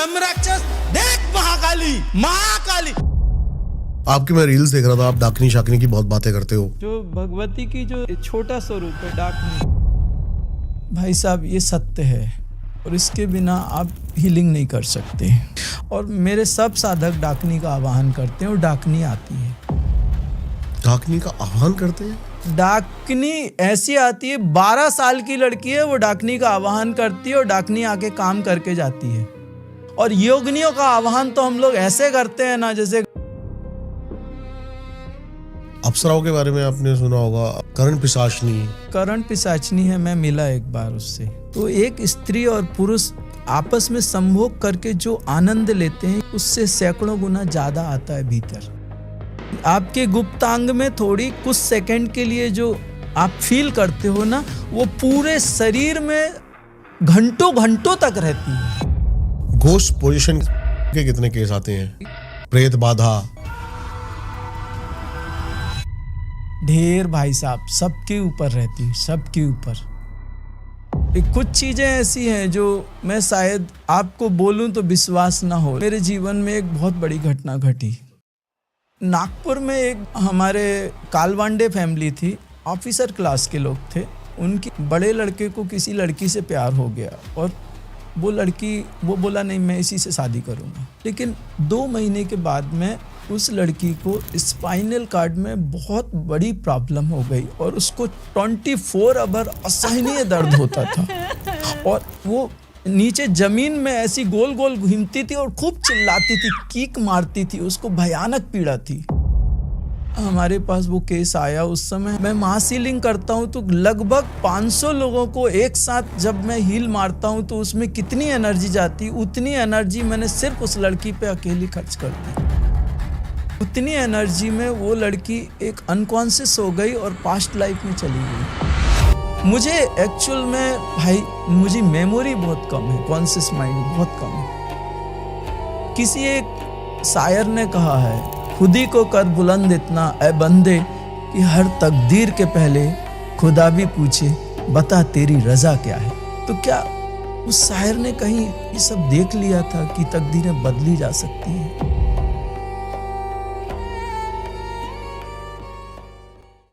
ब्रह्मराक्षस, देख महाकाली, महाकाली। आपकी मैं रील्स देख रहा था, आप डाकनी शाकनी की बहुत बातें करते हो। जो भगवती की जो छोटा स्वरूप है डाकनी, भाई साहब ये सत्य है और इसके बिना आप हीलिंग नहीं कर सकते। और मेरे सब साधक डाकनी का आवाहन करते हैं और डाकनी आती है। डाकनी का आह्वान करते हैं? डाकनी ऐसी आती है, 12 साल की लड़की है, वो डाकनी का आवाहन करती है और डाकनी आके काम करके जाती है। और योगिनियों का आवाहन तो हम लोग ऐसे करते हैं ना, जैसे अप्सराओं के बारे में आपने सुना होगा, करण पिशाचनी। करण पिशाचनी है, मैं मिला एक बार उससे। तो एक स्त्री और पुरुष आपस में संभोग करके जो आनंद लेते हैं, उससे सैकड़ों गुना ज्यादा आता है भीतर। आपके गुप्तांग में थोड़ी कुछ सेकंड के लिए जो आप फील करते हो ना, वो पूरे शरीर में घंटों घंटों तक रहती है। घोस्ट पोजीशन के कितने केस आते हैं? प्रेत बाधा, ढेर भाई साहब, सबके ऊपर रहती है, सबके ऊपर। कुछ चीजें ऐसी हैं जो मैं शायद आपको बोलूं तो विश्वास ना हो। मेरे जीवन में एक बहुत बड़ी घटना घटी। नागपुर में एक हमारे कालवांडे फैमिली थी, ऑफिसर क्लास के लोग थे। उनके बड़े लड़के को किसी लड़की से प्यार हो गया और वो बोला नहीं, मैं इसी से शादी करूंगा। लेकिन 2 महीने के बाद में उस लड़की को स्पाइनल कार्ड में बहुत बड़ी प्रॉब्लम हो गई और उसको 24 आवर असहनीय दर्द होता था और वो नीचे जमीन में ऐसी गोल गोल घूमती थी और खूब चिल्लाती थी, कीक मारती थी, उसको भयानक पीड़ा थी। हमारे पास वो केस आया। उस समय मैं महासीलिंग करता हूँ तो लगभग 500 लोगों को एक साथ जब मैं हील मारता हूँ तो उसमें कितनी एनर्जी जाती, उतनी एनर्जी मैंने सिर्फ उस लड़की पे अकेली खर्च कर दी। उतनी एनर्जी में वो लड़की एक अनकॉन्शियस हो गई और पास्ट लाइफ में चली गई। मुझे एक्चुअल में भाई, मुझे मेमोरी बहुत कम है, कॉन्शियस माइंड बहुत कम है। किसी एक शायर ने कहा है, खुदी को कर बुलंद इतना ऐ बंदे कि हर तकदीर के पहले खुदा भी पूछे बता तेरी रजा क्या है। तो क्या उस शायर ने कहीं ये सब देख लिया था कि तकदीरें बदली जा सकती हैं?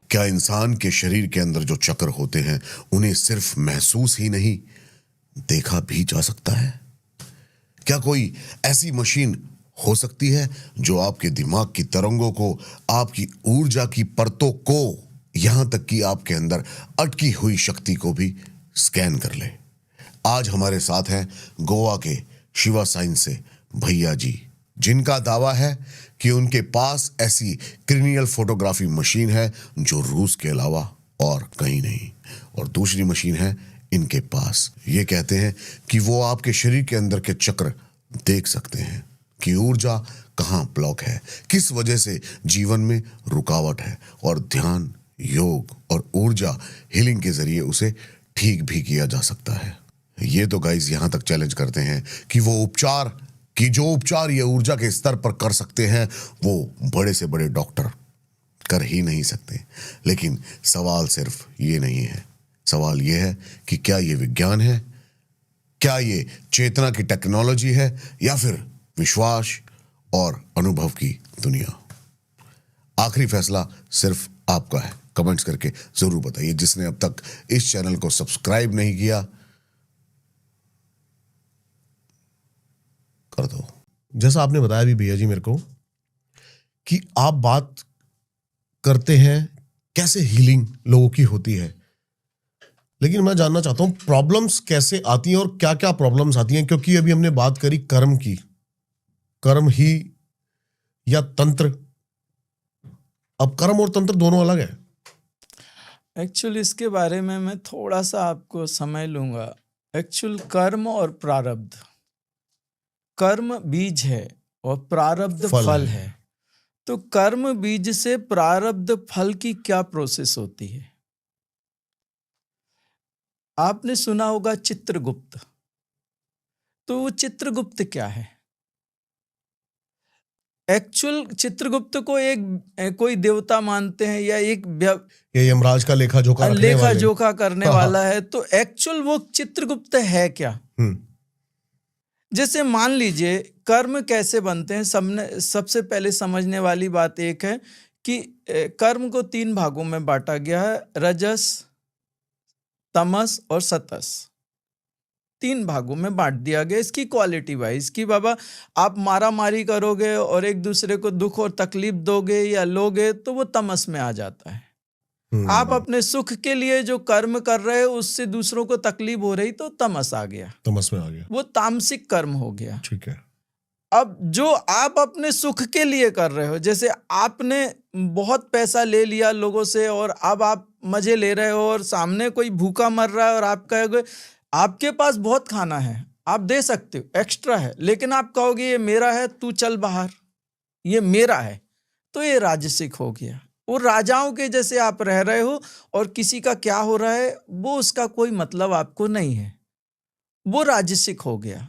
क्या इंसान के शरीर के अंदर जो चक्र होते हैं, उन्हें सिर्फ महसूस ही नहीं, देखा भी जा सकता है? क्या कोई ऐसी मशीन हो सकती है जो आपके दिमाग की तरंगों को, आपकी ऊर्जा की परतों को, यहां तक कि आपके अंदर अटकी हुई शक्ति को भी स्कैन कर ले? आज हमारे साथ हैं गोवा के शिवा साइंस से भैया जी, जिनका दावा है कि उनके पास ऐसी क्रिनियल फोटोग्राफी मशीन है जो रूस के अलावा और कहीं नहीं। और दूसरी मशीन है इनके पास, ये कहते हैं कि वो आपके शरीर के अंदर के चक्र देख सकते हैं कि ऊर्जा कहाँ ब्लॉक है, किस वजह से जीवन में रुकावट है, और ध्यान, योग और ऊर्जा हीलिंग के जरिए उसे ठीक भी किया जा सकता है। ये तो गाइस यहां तक चैलेंज करते हैं कि जो उपचार ये ऊर्जा के स्तर पर कर सकते हैं, वो बड़े से बड़े डॉक्टर कर ही नहीं सकते। लेकिन सवाल सिर्फ ये नहीं है, सवाल ये है कि क्या ये विज्ञान है, क्या ये चेतना की टेक्नोलॉजी है, या फिर विश्वास और अनुभव की दुनिया? आखिरी फैसला सिर्फ आपका है। कमेंट्स करके जरूर बताइए। जिसने अब तक इस चैनल को सब्सक्राइब नहीं किया, कर दो। जैसा आपने बताया भी भैया जी मेरे को कि आप बात करते हैं कैसे हीलिंग लोगों की होती है, लेकिन मैं जानना चाहता हूं प्रॉब्लम्स कैसे आती हैं और क्या क्या प्रॉब्लम्स आती हैं। क्योंकि अभी हमने बात करी कर्म की, कर्म ही या तंत्र। अब कर्म और तंत्र दोनों अलग है। एक्चुअली इसके बारे में मैं थोड़ा सा आपको समय लूंगा। एक्चुअल कर्म और प्रारब्ध, कर्म बीज है और प्रारब्ध फल है। तो कर्म बीज से प्रारब्ध फल की क्या प्रोसेस होती है? आपने सुना होगा चित्रगुप्त। तो वो चित्रगुप्त क्या है? एक्चुअल चित्रगुप्त को एक कोई देवता मानते हैं या एक ये यमराज का लेखा जोखा करने वाला है। तो एक्चुअल वो चित्रगुप्त है क्या? जैसे मान लीजिए कर्म कैसे बनते हैं, सबसे पहले समझने वाली बात एक है कि कर्म को 3 भागों में बांटा गया है, रजस, तमस और सतस। 3 भागों में बांट दिया गया इसकी क्वालिटी वाइज कि बाबा आप मारा मारी करोगे और एक दूसरे को दुख और तकलीफ दोगे या लोगे तो वो तमस में आ जाता है। आप अपने सुख के लिए जो कर्म कर रहे हो उससे दूसरों को तकलीफ हो रही तो तमस आ गया, तमस में आ गया, वो तामसिक कर्म हो गया। ठीक है। अब जो आप अपने सुख के लिए कर रहे हो, जैसे आपने बहुत पैसा ले लिया लोगों से और अब आप मजे ले रहे हो और सामने कोई भूखा मर रहा है और आप कहोगे आपके पास बहुत खाना है, आप दे सकते हो, एक्स्ट्रा है, लेकिन आप कहोगे ये मेरा है, तू चल बाहर, ये मेरा है, तो ये राजसिक हो गया। वो राजाओं के जैसे आप रह रहे हो और किसी का क्या हो रहा है वो उसका कोई मतलब आपको नहीं है, वो राजसिक हो गया।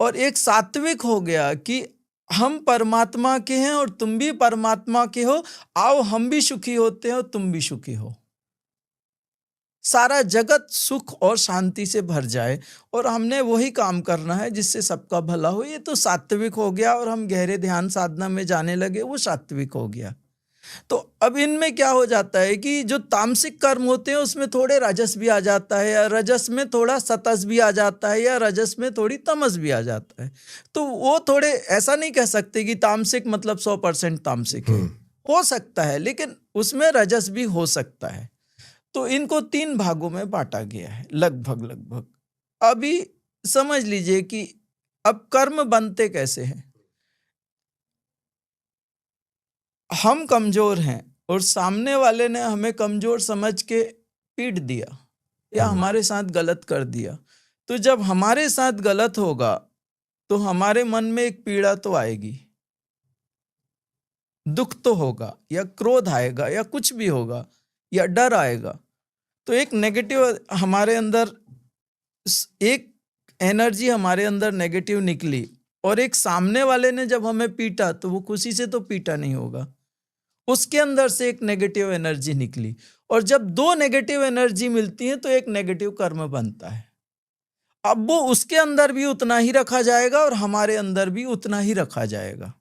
और एक सात्विक हो गया कि हम परमात्मा के हैं और तुम भी परमात्मा के हो, आओ हम भी सुखी होते हैं और तुम भी सुखी हो, सारा जगत सुख और शांति से भर जाए और हमने वही काम करना है जिससे सबका भला हो। ये तो सात्विक हो गया और हम गहरे ध्यान साधना में जाने लगे, वो सात्विक हो गया। तो अब इनमें क्या हो जाता है कि जो तामसिक कर्म होते हैं उसमें थोड़े रजस भी आ जाता है, या रजस में थोड़ा सतस भी आ जाता है, या रजस में थोड़ी तमस भी आ जाता है। तो वो थोड़े ऐसा नहीं कह सकते कि तामसिक मतलब 100% तामसिक है, हो सकता है, लेकिन उसमें रजस भी हो सकता है। तो इनको 3 भागों में बांटा गया है लगभग। अभी समझ लीजिए कि अब कर्म बनते कैसे हैं। हम कमजोर हैं और सामने वाले ने हमें कमजोर समझ के पीट दिया या हमारे साथ गलत कर दिया, तो जब हमारे साथ गलत होगा तो हमारे मन में एक पीड़ा तो आएगी, दुख तो होगा, या क्रोध आएगा, या कुछ भी होगा, या डर आएगा। तो एक नेगेटिव हमारे अंदर, एक एनर्जी हमारे अंदर नेगेटिव निकली, और एक सामने वाले ने जब हमें पीटा तो वो खुशी से तो पीटा नहीं होगा, उसके अंदर से एक नेगेटिव एनर्जी निकली, और जब 2 नेगेटिव एनर्जी मिलती हैं तो एक नेगेटिव कर्म बनता है। अब वो उसके अंदर भी उतना ही रखा जाएगा और हमारे अंदर भी उतना ही रखा जाएगा,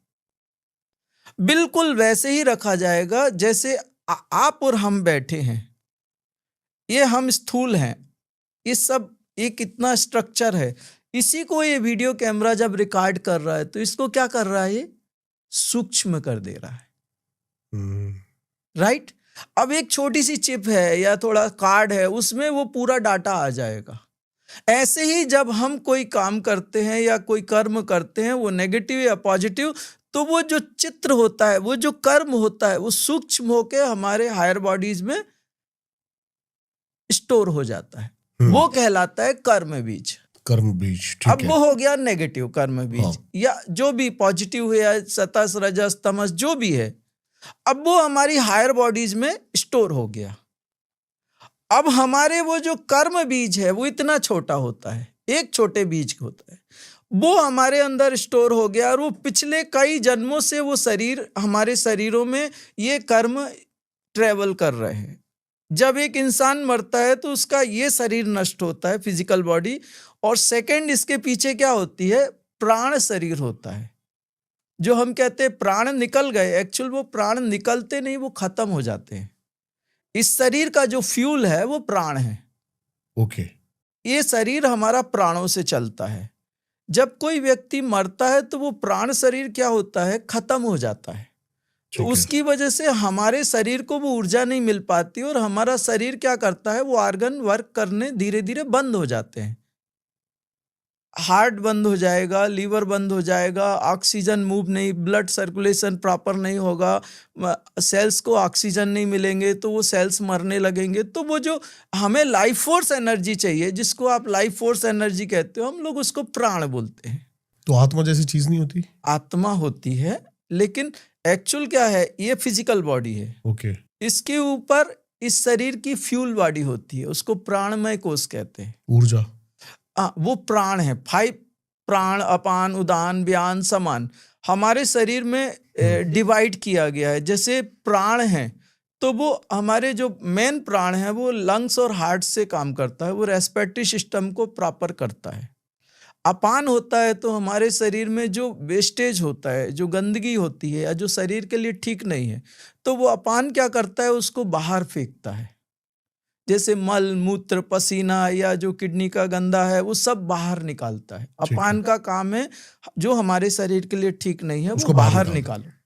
बिल्कुल वैसे ही रखा जाएगा जैसे आप और हम बैठे हैं, ये हम स्थूल हैं, ये सब एक इतना स्ट्रक्चर है, इसी को ये वीडियो कैमरा जब रिकॉर्ड कर रहा है तो इसको क्या कर रहा है, ये सूक्ष्म कर दे रहा है, राइट। अब एक छोटी सी चिप है या थोड़ा कार्ड है, उसमें वो पूरा डाटा आ जाएगा। ऐसे ही जब हम कोई काम करते हैं या कोई कर्म करते हैं, वो नेगेटिव या पॉजिटिव, तो वो जो चित्र होता है, वो जो कर्म होता है, वो सूक्ष्म होके हमारे हायर बॉडीज में स्टोर हो जाता है, वो कहलाता है कर्म बीज। कर्म बीज, ठीक अब है। वो हो गया नेगेटिव कर्म बीज, या जो भी पॉजिटिव है या सतस रजस तमस जो भी है, अब वो हमारी हायर बॉडीज में स्टोर हो गया। अब हमारे वो जो कर्म बीज है वो इतना छोटा होता है, एक छोटे बीज होता है, वो हमारे अंदर स्टोर हो गया, और वो पिछले कई जन्मों से वो शरीर, हमारे शरीरों में ये कर्म ट्रेवल कर रहे हैं। जब एक इंसान मरता है तो उसका ये शरीर नष्ट होता है, फिजिकल बॉडी, और सेकंड इसके पीछे क्या होती है, प्राण शरीर होता है। जो हम कहते हैं प्राण निकल गए, एक्चुअल वो प्राण निकलते नहीं, वो खत्म हो जाते हैं। इस शरीर का जो फ्यूल है वो प्राण है। ओके। ये शरीर हमारा प्राणों से चलता है। जब कोई व्यक्ति मरता है तो वो प्राण शरीर क्या होता है, खत्म हो जाता है। तो उसकी वजह से हमारे शरीर को वो ऊर्जा नहीं मिल पाती, और हमारा शरीर क्या करता है, वो ऑर्गन वर्क करने धीरे धीरे बंद हो जाते हैं। हार्ट बंद हो जाएगा, लीवर बंद हो जाएगा, ऑक्सीजन मूव नहीं, ब्लड सर्कुलेशन प्रॉपर नहीं होगा, सेल्स को ऑक्सीजन नहीं मिलेंगे तो वो सेल्स मरने लगेंगे। तो वो जो हमें लाइफ फोर्स एनर्जी चाहिए, जिसको आप लाइफ फोर्स एनर्जी कहते हो, हम लोग उसको प्राण बोलते हैं। तो आत्मा जैसी चीज नहीं होती? आत्मा होती है, लेकिन एक्चुअल क्या है, ये फिजिकल बॉडी है। ओके। इसके ऊपर इस शरीर की फ्यूल बॉडी होती है, उसको प्राणमय कोश कहते हैं। ऊर्जा, वो प्राण है। 5 प्राण, अपान, उदान, व्यान, समान हमारे शरीर में डिवाइड किया गया है। जैसे प्राण है तो वो हमारे जो मेन प्राण है वो लंग्स और हार्ट से काम करता है, वो रेस्पिरेटरी सिस्टम को प्रॉपर करता है। अपान होता है तो हमारे शरीर में जो वेस्टेज होता है, जो गंदगी होती है या जो शरीर के लिए ठीक नहीं है, तो वो अपान क्या करता है, उसको बाहर फेंकता है। जैसे मल मूत्र पसीना या जो किडनी का गंदा है वो सब बाहर निकालता है। ठीक है। अपान का काम है जो हमारे शरीर के लिए ठीक नहीं है वो उसको बाहर बाहर निकालना। निकालो,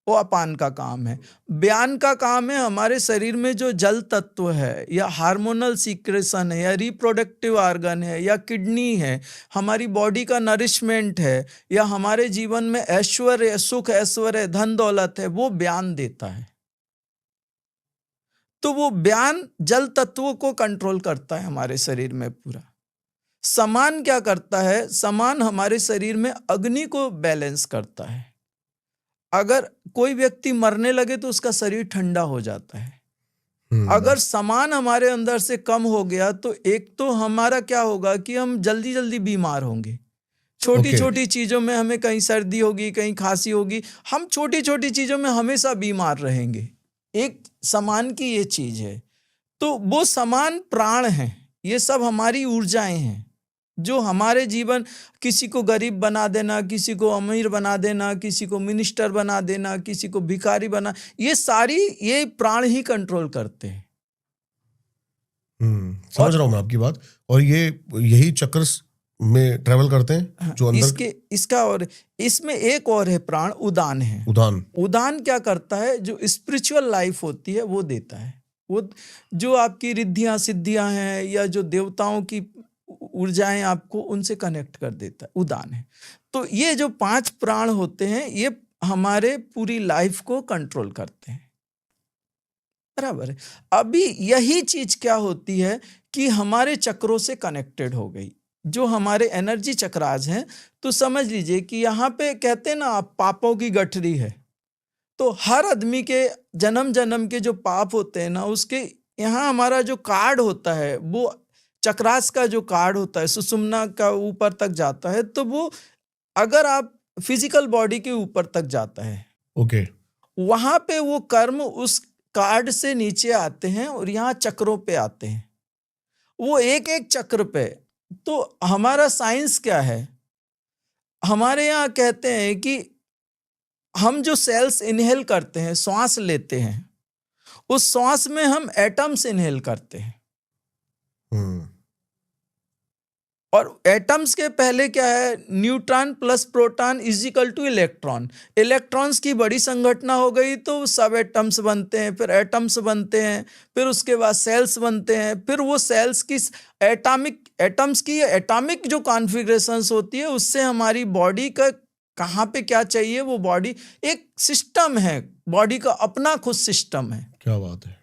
वो अपान का काम है। ब्यान का काम है हमारे शरीर में जो जल तत्व है या हार्मोनल सीक्रेशन है या रिप्रोडक्टिव ऑर्गन है या किडनी है, हमारी बॉडी का नरिशमेंट है या हमारे जीवन में ऐश्वर्य सुख ऐश्वर्य धन दौलत है, वो ब्यान देता है। तो वो ब्यान जल तत्वों को कंट्रोल करता है हमारे शरीर में पूरा। समान क्या करता है, समान हमारे शरीर में अग्नि को बैलेंस करता है। अगर कोई व्यक्ति मरने लगे तो उसका शरीर ठंडा हो जाता है। अगर समान हमारे अंदर से कम हो गया तो एक तो हमारा क्या होगा कि हम जल्दी जल्दी बीमार होंगे। छोटी छोटी चीजों में हमें कहीं सर्दी होगी, कहीं खांसी होगी, हम छोटी छोटी चीजों में हमेशा बीमार रहेंगे। एक समान की ये चीज है। तो वो समान प्राण है, ये सब हमारी ऊर्जाएं हैं जो हमारे जीवन, किसी को गरीब बना देना, किसी को अमीर बना देना, किसी को मिनिस्टर बना देना, किसी को भिखारी बना, ये सारी ये प्राण ही कंट्रोल करते हैं। समझ रहा हूं मैं आपकी बात। और ये यही चक्र में ट्रेवल करते हैं जो अंदर इसका और इसमें एक और है प्राण, उदान है। उदान क्या करता है, जो स्पिरिचुअल लाइफ होती है वो देता है। वो जो आपकी रिद्धियां सिद्धियां हैं या जो देवताओं की ऊर्जाएं आपको उनसे कनेक्ट कर देता है, उदान है। तो ये जो 5 प्राण होते हैं ये हमारे पूरी लाइफ को कंट्रोल करते हैं, बराबर है। अभी यही चीज क्या होती है कि हमारे चक्रों से कनेक्टेड हो गई, जो हमारे एनर्जी चक्राज हैं। तो समझ लीजिए कि यहाँ पे कहते हैं ना पापों की गठरी है, तो हर आदमी के जन्म जन्म के जो पाप होते हैं ना, उसके यहाँ हमारा जो कार्ड होता है वो चक्रास का जो कार्ड होता है सुषुम्ना का ऊपर तक जाता है। तो वो अगर आप फिजिकल बॉडी के ऊपर तक जाता है, वहां पे वो कर्म उस कार्ड से नीचे आते हैं और यहाँ चक्रों पे आते हैं, वो एक एक चक्र पे। तो हमारा साइंस क्या है, हमारे यहाँ कहते हैं कि हम जो सेल्स इनहेल करते हैं, श्वास लेते हैं, उस श्वास में हम एटम्स इनहेल करते हैं। और एटम्स के पहले क्या है, neutron plus proton is equal two electron. Electrons की बड़ी संघटना हो गई तो सब एटम्स बनते हैं, फिर एटम्स बनते हैं, फिर उसके बाद सेल्स बनते हैं, फिर वो सेल्स की एटम्स की एटॉमिक जो कॉन्फ़िगरेशंस होती है उससे हमारी बॉडी का कहाँ पे क्या चाहिए, वो बॉडी एक सिस्टम है, बॉडी का अपना खुद सिस्टम है। क्या बात है।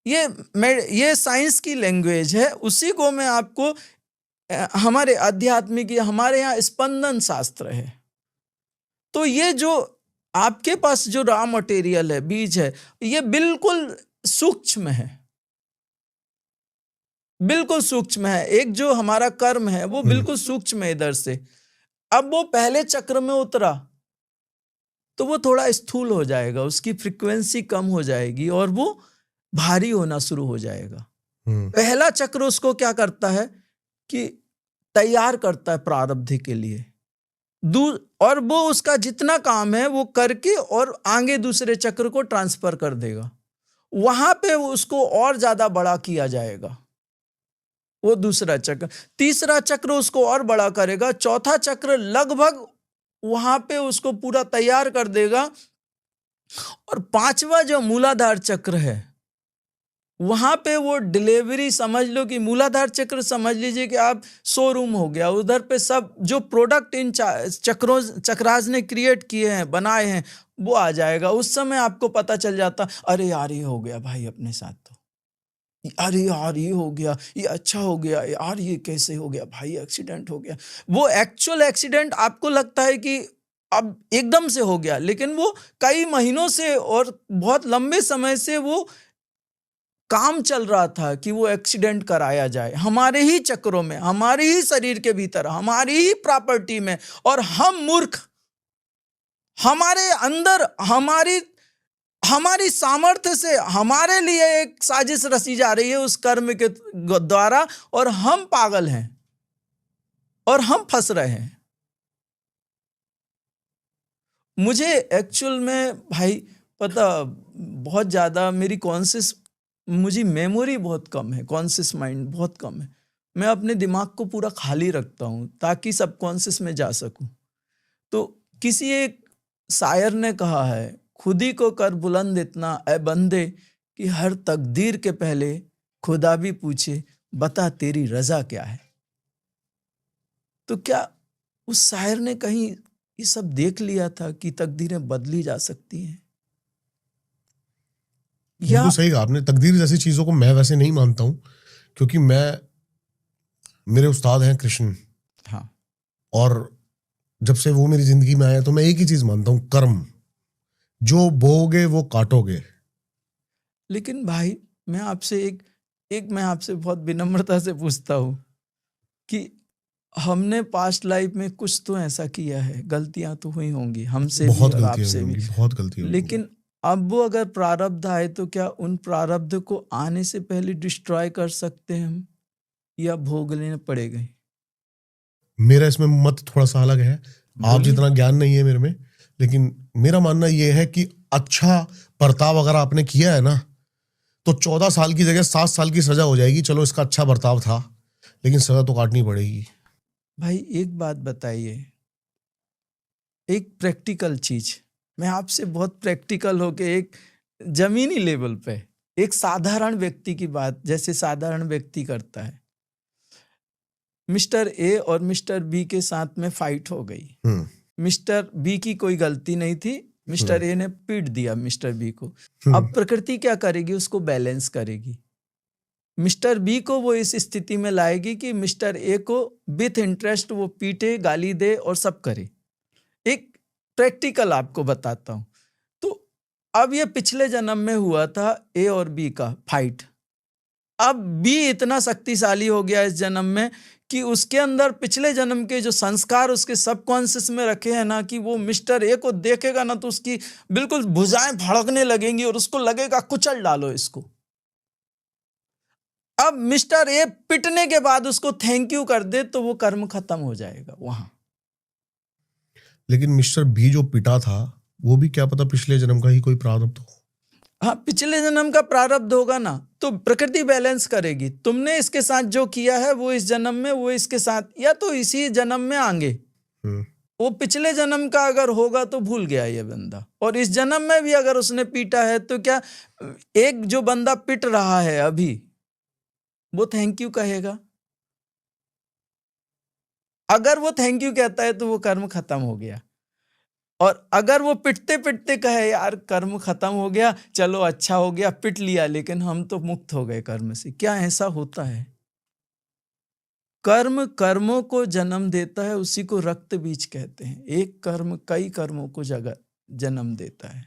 ये साइंस की लैंग्वेज है, उसी को मैं आपको हमारे आध्यात्मिक, हमारे यहाँ स्पंदन शास्त्र है। तो ये जो आपके पास जो रॉ मटेरियल है, बीज है, ये बिल्कुल सूक्ष्म है, बिल्कुल सूक्ष्म है। एक जो हमारा कर्म है वो बिल्कुल सूक्ष्म है इधर से। अब वो पहले चक्र में उतरा तो वो थोड़ा स्थूल हो जाएगा, उसकी फ्रीक्वेंसी कम हो जाएगी और वो भारी होना शुरू हो जाएगा। पहला चक्र उसको क्या करता है कि तैयार करता है प्रारब्ध के लिए, और वो उसका जितना काम है वो करके और आगे दूसरे चक्र को ट्रांसफर कर देगा, वहां पे उसको और ज्यादा बड़ा किया जाएगा, वो दूसरा चक्र। तीसरा चक्र उसको और बड़ा करेगा, चौथा चक्र लगभग वहां पे उसको पूरा तैयार कर देगा, और पांचवा जो मूलाधार चक्र है वहां पे वो डिलीवरी, समझ लो कि मूलाधार चक्र समझ लीजिए कि आप शोरूम हो गया, उधर पे सब जो प्रोडक्ट इन चक्राज ने क्रिएट किए हैं, बनाए हैं, वो आ जाएगा। उस समय आपको पता चल जाता, अरे यार ये हो गया भाई अपने साथ, तो अरे यार ये हो गया, ये अच्छा हो गया यार, ये कैसे हो गया भाई, एक्सीडेंट हो गया। वो एक्चुअल एक्सीडेंट आपको लगता है कि अब एकदम से हो गया, लेकिन वो कई महीनों से और बहुत लंबे समय से वो काम चल रहा था कि वो एक्सीडेंट कराया जाए, हमारे ही चक्रों में, हमारे ही शरीर के भीतर, हमारी ही प्रॉपर्टी में। और हम मूर्ख, हमारे अंदर हमारी सामर्थ्य से हमारे लिए एक साजिश रची जा रही है उस कर्म के द्वारा, और हम पागल हैं। और हम फंस रहे हैं। मुझे एक्चुअल में भाई पता, बहुत ज़्यादा मेरी कॉन्शियस, मुझे मेमोरी बहुत कम है, कॉन्शियस माइंड बहुत कम है। मैं अपने दिमाग को पूरा खाली रखता हूँ ताकि सबकॉन्शियस में जा सकूँ। तो किसी एक शायर ने कहा है, खुद ही को कर बुलंद इतना ए बंदे कि हर तकदीर के पहले खुदा भी पूछे बता तेरी रजा क्या है। तो क्या उस शायर ने कहीं ये सब देख लिया था कि तकदीरें बदली जा सकती हैं? या बिल्कुल सही कहा आपने। तकदीर जैसी चीजों को मैं वैसे नहीं मानता हूँ, क्योंकि मेरे उस्ताद हैं कृष्ण, हाँ, और जब से वो मेरी जिंदगी में आया तो मैं एक ही चीज मानता हूँ, कर्म। जो बोओगे वो काटोगे। लेकिन भाई मैं आपसे मैं आपसे बहुत विनम्रता से पूछता हूँ कि हमने पास्ट लाइफ में कुछ तो ऐसा किया है, गलतियां तो हुई होंगी हमसे भी बहुत और गलतियां आपसे भी, होंगी, बहुत गलतियां होंगी। लेकिन अब वो अगर प्रारब्ध आए तो क्या उन प्रारब्ध को आने से पहले डिस्ट्रॉय कर सकते हैं हम, या भोग लेने पड़ेगा? मेरा इसमें मत थोड़ा सा अलग है। आप बोलिए। जितना ज्ञान नहीं है मेरे में, लेकिन मेरा मानना यह है कि अच्छा बर्ताव अगर आपने किया है ना, तो 14 साल की जगह 7 साल की सजा हो जाएगी। चलो इसका अच्छा बर्ताव था, लेकिन सजा तो काटनी पड़ेगी। भाई एक बात बताइए, एक प्रैक्टिकल चीज, मैं आपसे बहुत प्रैक्टिकल होके एक जमीनी लेवल पे एक साधारण व्यक्ति की बात, जैसे साधारण व्यक्ति करता है। मिस्टर ए और मिस्टर बी के साथ में फाइट हो गई। मिस्टर बी की कोई गलती नहीं थी, मिस्टर ए ने पीट दिया मिस्टर बी को। अब प्रकृति क्या करेगी? उसको बैलेंस करेगी। मिस्टर बी को वो इस स्थिति में लाएगी कि मिस्टर ए को विथ इंटरेस्ट वो पीटे, गाली दे और सब करे। एक प्रैक्टिकल आपको बताता हूं। तो अब ये पिछले जन्म में हुआ था ए और बी का फाइट। अब बी इतना शक्तिशाली हो गया इस जन्म में कि उसके अंदर पिछले जन्म के जो संस्कार उसके सबकॉन्शियस में रखे हैं ना, कि वो मिस्टर ए को देखेगा ना तो उसकी बिल्कुल भुजाएं भड़कने लगेंगी और उसको लगेगा कुचल डालो इसको। अब मिस्टर ए पिटने के बाद उसको थैंक यू कर दे तो वो कर्म खत्म हो जाएगा वहां। लेकिन मिस्टर बी जो पिटा था, वो भी क्या पता पिछले जन्म का ही कोई प्रारब्ध हो। हाँ, पिछले जन्म का प्रारब्ध होगा ना, तो प्रकृति बैलेंस करेगी। तुमने इसके साथ जो किया है वो इस जन्म में, वो इसके साथ, या तो इसी जन्म में आगे। वो पिछले जन्म का अगर होगा तो भूल गया ये बंदा, और इस जन्म में भी अगर उसने पीटा है तो क्या एक जो बंदा पिट रहा है अभी, वो थैंक यू कहेगा? अगर वो थैंक यू कहता है तो वो कर्म खत्म हो गया। और अगर वो पिटते पिटते कहे यार कर्म खत्म हो गया, चलो अच्छा हो गया, पिट लिया लेकिन हम तो मुक्त हो गए कर्म से, क्या ऐसा होता है? कर्म कर्मों को जन्म देता है, उसी को रक्त बीज कहते हैं। एक कर्म कई कर्मों को जन्म देता है।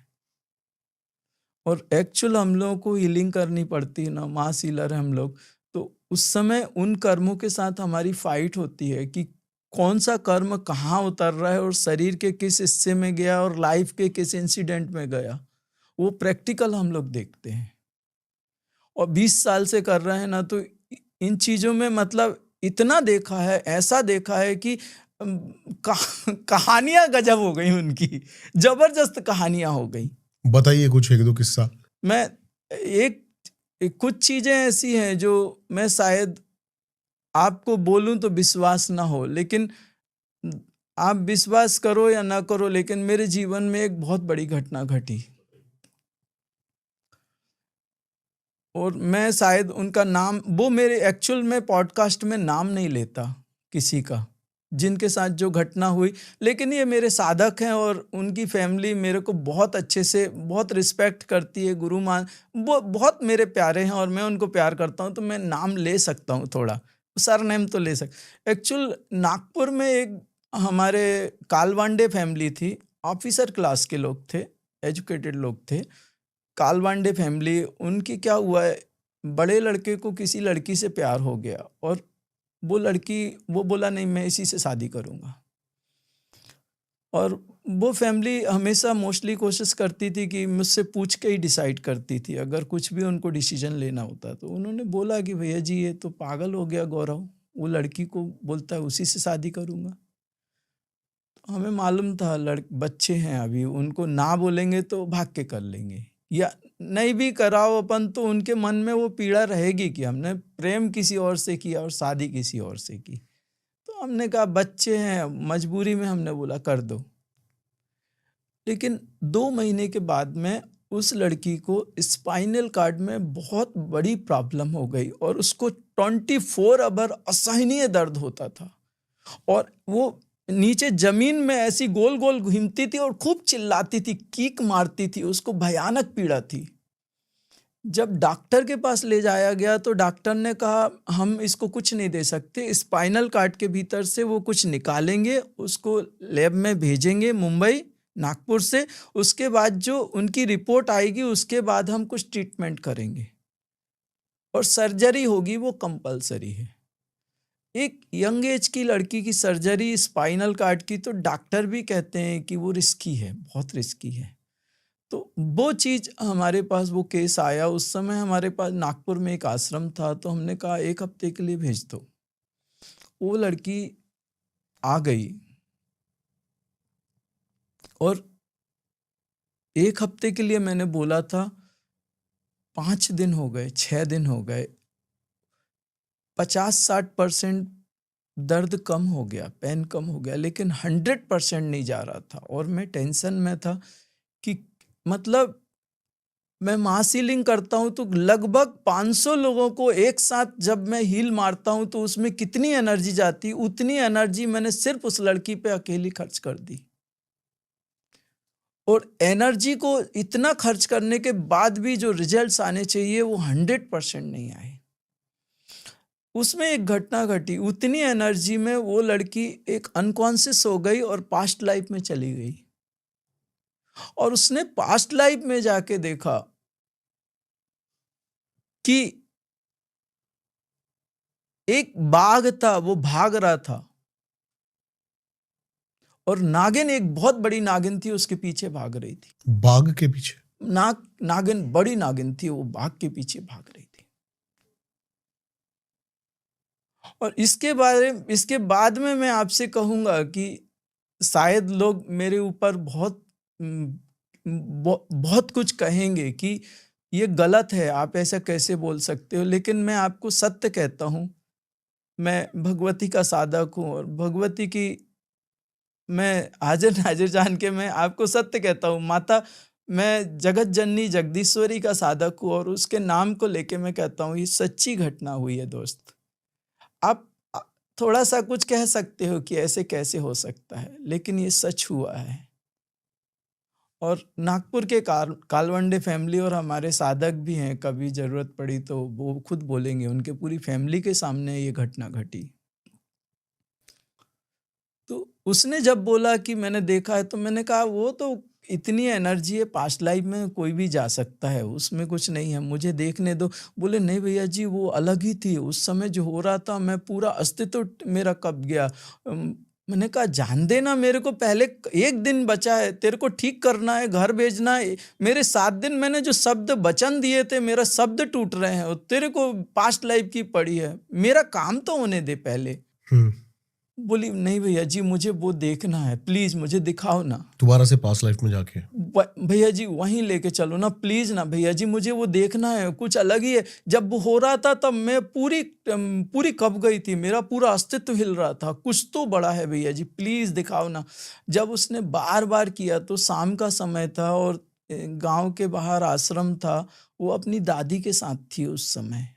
और एक्चुअल हम लोगों को हीलिंग करनी पड़ती है ना, मास हीलर है हम लोग, तो उस समय उन कर्मों के साथ हमारी फाइट होती है कि कौन सा कर्म कहाँ उतर रहा है और शरीर के किस हिस्से में गया और लाइफ के किस इंसिडेंट में गया, वो प्रैक्टिकल हम लोग देखते हैं। और 20 साल से कर रहे हैं ना, तो इन चीजों में मतलब इतना देखा है, ऐसा देखा है कि कहानियां गजब हो गई उनकी, जबरदस्त कहानियां हो गई। बताइए कुछ एक दो किस्सा। मैं कुछ चीजें ऐसी हैं जो मैं शायद आपको बोलूं तो विश्वास ना हो, लेकिन आप विश्वास करो या ना करो, लेकिन मेरे जीवन में एक बहुत बड़ी घटना घटी। और मैं शायद उनका नाम, वो मेरे एक्चुअल में पॉडकास्ट में नाम नहीं लेता किसी का जिनके साथ जो घटना हुई, लेकिन ये मेरे साधक हैं और उनकी फैमिली मेरे को बहुत अच्छे से बहुत रिस्पेक्ट करती है, गुरु मान, वो बहुत मेरे प्यारे हैं और मैं उनको प्यार करता हूं, तो मैं नाम ले सकता हूं, थोड़ा सर नेम तो ले सकता। एक्चुअल नागपुर में एक हमारे कालवांडे फैमिली थी, ऑफिसर क्लास के लोग थे, एजुकेटेड लोग थे। कालवांडे फैमिली, उनकी क्या हुआ है, बड़े लड़के को किसी लड़की से प्यार हो गया और वो बोला नहीं मैं इसी से शादी करूंगा। और वो फैमिली हमेशा मोस्टली कोशिश करती थी कि मुझसे पूछ के ही डिसाइड करती थी अगर कुछ भी उनको डिसीजन लेना होता। तो उन्होंने बोला कि भैया जी ये तो पागल हो गया गौरव, वो लड़की को बोलता है उसी से शादी करूँगा। तो हमें मालूम था बच्चे हैं अभी, उनको ना बोलेंगे तो भाग के कर लेंगे, या नहीं भी कराओ अपन तो उनके मन में वो पीड़ा रहेगी कि हमने प्रेम किसी और से किया और शादी किसी और से की। तो हमने कहा बच्चे हैं, मजबूरी में हमने बोला कर दो। लेकिन 2 महीने के बाद में उस लड़की को स्पाइनल कार्ड में बहुत बड़ी प्रॉब्लम हो गई और उसको 24 आवर असहनीय दर्द होता था और वो नीचे जमीन में ऐसी गोल गोल घूमती थी और खूब चिल्लाती थी, कीक मारती थी, उसको भयानक पीड़ा थी। जब डॉक्टर के पास ले जाया गया तो डॉक्टर ने कहा हम इसको कुछ नहीं दे सकते, स्पाइनल कार्ड के भीतर से वो कुछ निकालेंगे, उसको लैब में भेजेंगे मुंबई नागपुर से, उसके बाद जो उनकी रिपोर्ट आएगी उसके बाद हम कुछ ट्रीटमेंट करेंगे और सर्जरी होगी, वो कंपलसरी है। एक यंग एज की लड़की की सर्जरी स्पाइनल कार्ड की, तो डॉक्टर भी कहते हैं कि वो रिस्की है, बहुत रिस्की है। तो वो चीज़ हमारे पास, वो केस आया उस समय हमारे पास नागपुर में एक आश्रम था, तो हमने कहा 1 हफ्ते के लिए भेज दो। वो लड़की आ गई और 1 हफ्ते के लिए मैंने बोला था, 5 दिन हो गए, 6 दिन हो गए, 50-60% दर्द कम हो गया, पेन कम हो गया, लेकिन 100% नहीं जा रहा था और मैं टेंशन में था कि मतलब मैं मास हीलिंग करता हूं तो लगभग 500 लोगों को एक साथ जब मैं हील मारता हूं तो उसमें कितनी एनर्जी जाती, उतनी एनर्जी मैंने सिर्फ उस लड़की पे अकेली खर्च कर दी। और एनर्जी को इतना खर्च करने के बाद भी जो रिजल्ट्स आने चाहिए वो 100% नहीं आए। उसमें एक घटना घटी, उतनी एनर्जी में वो लड़की एक अनकॉन्शियस हो गई और पास्ट लाइफ में चली गई और उसने पास्ट लाइफ में जाके देखा कि एक बाघ था, वो भाग रहा था और नागिन, एक बहुत बड़ी नागिन थी, उसके पीछे भाग रही थी। बाघ के पीछे? नागिन, बड़ी नागिन थी, वो बाघ के पीछे भाग रही थी। और इसके बाद में मैं आपसे कहूंगा कि शायद लोग मेरे ऊपर बहुत कुछ कहेंगे कि ये गलत है, आप ऐसा कैसे बोल सकते हो, लेकिन मैं आपको सत्य कहता हूं। मैं भगवती का साधक हूं और भगवती की मैं हाजिर नाजिर जान के मैं आपको सत्य कहता हूं। माता, मैं जगत जननी जगदीश्वरी का साधक हूं और उसके नाम को लेके मैं कहता हूं ये सच्ची घटना हुई है दोस्त। आप थोड़ा सा कुछ कह सकते हो कि ऐसे कैसे हो सकता है, लेकिन ये सच हुआ है। और नागपुर के कालवंडे फैमिली और हमारे साधक भी हैं, कभी जरूरत पड़ी तो वो खुद बोलेंगे, उनके पूरी फैमिली के सामने ये घटना घटी। तो उसने जब बोला कि मैंने देखा है, तो मैंने कहा वो तो इतनी एनर्जी है, पास्ट लाइफ में कोई भी जा सकता है, उसमें कुछ नहीं है, मुझे देखने दो। बोले नहीं भैया जी, वो अलग ही थी, उस समय जो हो रहा था मैं पूरा अस्तित्व मेरा कब गया। मैंने कहा जान देना, मेरे को पहले 1 दिन बचा है, तेरे को ठीक करना है, घर भेजना है। मेरे 7 दिन मैंने जो शब्द वचन दिए थे, मेरा शब्द टूट रहे हैं और तेरे को पास्ट लाइफ की पड़ी है, मेरा काम तो होने दे पहले। बोली नहीं भैया जी, मुझे वो देखना है, प्लीज मुझे दिखाओ ना, दोबारा से पास्ट लाइफ में जाके भैया जी वहीं लेके चलो ना, प्लीज ना भैया जी, मुझे वो देखना है, कुछ अलग ही है। जब वो हो रहा था तब मैं पूरी कब गई थी, मेरा पूरा अस्तित्व हिल रहा था, कुछ तो बड़ा है भैया जी, प्लीज दिखाओ ना। जब उसने बार बार किया तो शाम का समय था और गांव के बाहर आश्रम था, वो अपनी दादी के साथ थी उस समय।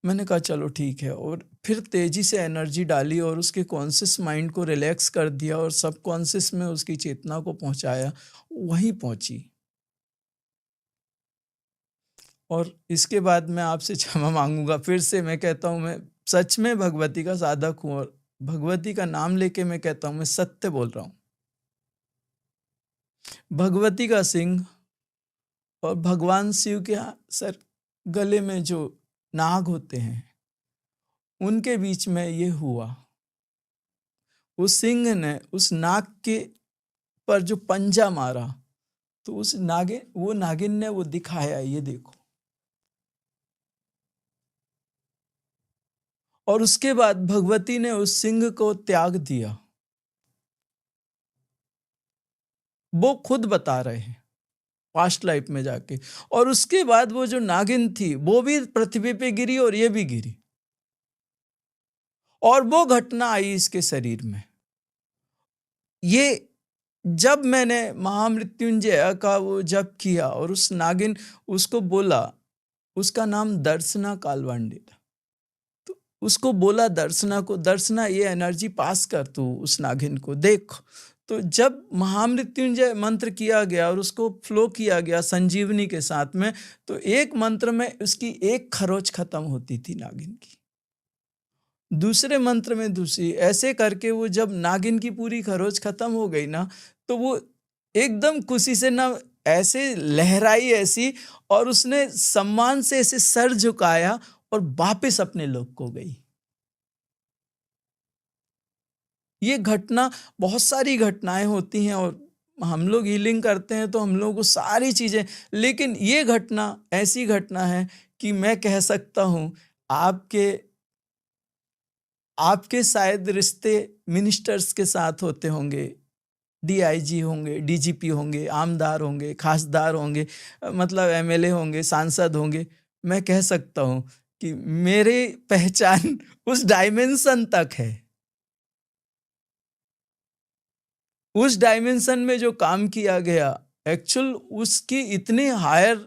मैंने कहा चलो ठीक है, और फिर तेजी से एनर्जी डाली और उसके कॉन्शियस माइंड को रिलैक्स कर दिया और सब कॉन्शियस में उसकी चेतना को पहुंचाया, वहीं पहुंची। और इसके बाद मैं आपसे क्षमा मांगूंगा, फिर से मैं कहता हूं मैं सच में भगवती का साधक हूं और भगवती का नाम लेके मैं कहता हूं मैं सत्य बोल रहा हूं। भगवती का सिंह और भगवान शिव के सर गले में जो नाग होते हैं, उनके बीच में ये हुआ। उस सिंह ने उस नाग के पर जो पंजा मारा, तो उस नागिन ने वो दिखाया, ये देखो। और उसके बाद भगवती ने उस सिंह को त्याग दिया। वो खुद बता रहे हैं पास्ट लाइफ में जाके। और उसके बाद वो जो नागिन थी वो भी पृथ्वी पे गिरी और ये भी गिरी, और वो घटना आई इसके शरीर में। ये जब मैंने महामृत्युंजय का वो जप किया और उस नागिन उसको बोला, उसका नाम दर्शना कालवांडी था, तो उसको बोला दर्शना को, दर्शना ये एनर्जी पास कर तू उस नागिन को देख। तो जब महामृत्युंजय मंत्र किया गया और उसको फ्लो किया गया संजीवनी के साथ में, तो एक मंत्र में उसकी एक खरोच खत्म होती थी नागिन की, दूसरे मंत्र में दूसरी, ऐसे करके वो जब नागिन की पूरी खरोच खत्म हो गई ना, तो वो एकदम खुशी से ना ऐसे लहराई ऐसी, और उसने सम्मान से ऐसे सर झुकाया और वापस अपने लोक को गई। ये घटना, बहुत सारी घटनाएं होती हैं और हम लोग हीलिंग करते हैं तो हम लोगों को सारी चीजें, लेकिन ये घटना ऐसी घटना है कि मैं कह सकता हूं आपके शायद रिश्ते मिनिस्टर्स के साथ होते होंगे, डीआईजी होंगे, डीजीपी होंगे, आमदार होंगे, खासदार होंगे, मतलब एमएलए होंगे, सांसद होंगे। मैं कह सकता हूं कि मेरी पहचान उस डायमेंशन तक है। उस डायमेंशन में जो काम किया गया, एक्चुअल उसकी इतने हायर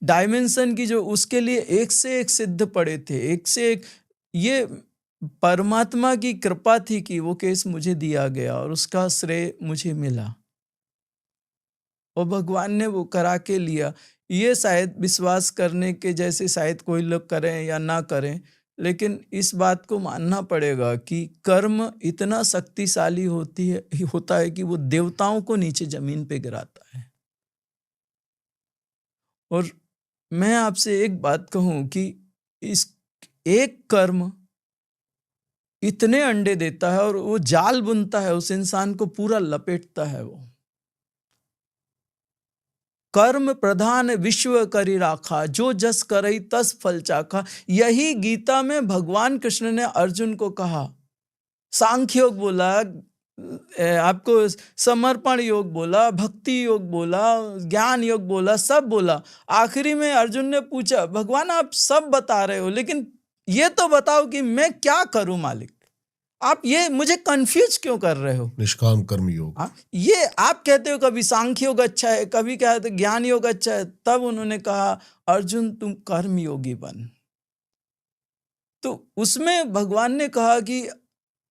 डायमेंशन की जो उसके लिए एक से एक सिद्ध पड़े थे, एक से एक, ये परमात्मा की कृपा थी कि वो केस मुझे दिया गया और उसका श्रेय मुझे मिला और भगवान ने वो करा के लिया। ये शायद विश्वास करने के जैसे शायद कोई लोग करें या ना करें, लेकिन इस बात को मानना पड़ेगा कि कर्म इतना शक्तिशाली होता है कि वो देवताओं को नीचे जमीन पे गिराता है। और मैं आपसे एक बात कहूं कि इस एक कर्म इतने अंडे देता है और वो जाल बुनता है, उस इंसान को पूरा लपेटता है। वो कर्म प्रधान विश्व करी राखा, जो जस करई तस फल चाखा। यही गीता में भगवान कृष्ण ने अर्जुन को कहा। सांख्य योग बोला, आपको समर्पण योग बोला, भक्ति योग बोला, ज्ञान योग बोला, सब बोला। आखिरी में अर्जुन ने पूछा, भगवान आप सब बता रहे हो, लेकिन ये तो बताओ कि मैं क्या करूं मालिक, आप ये मुझे कंफ्यूज क्यों कर रहे हो। निष्काम कर्म योग। ये आप कहते हो कभी सांख्य योग अच्छा है, कभी कहते ज्ञान योग अच्छा है। तब उन्होंने कहा, अर्जुन तुम कर्म योगी बन। तो उसमें भगवान ने कहा कि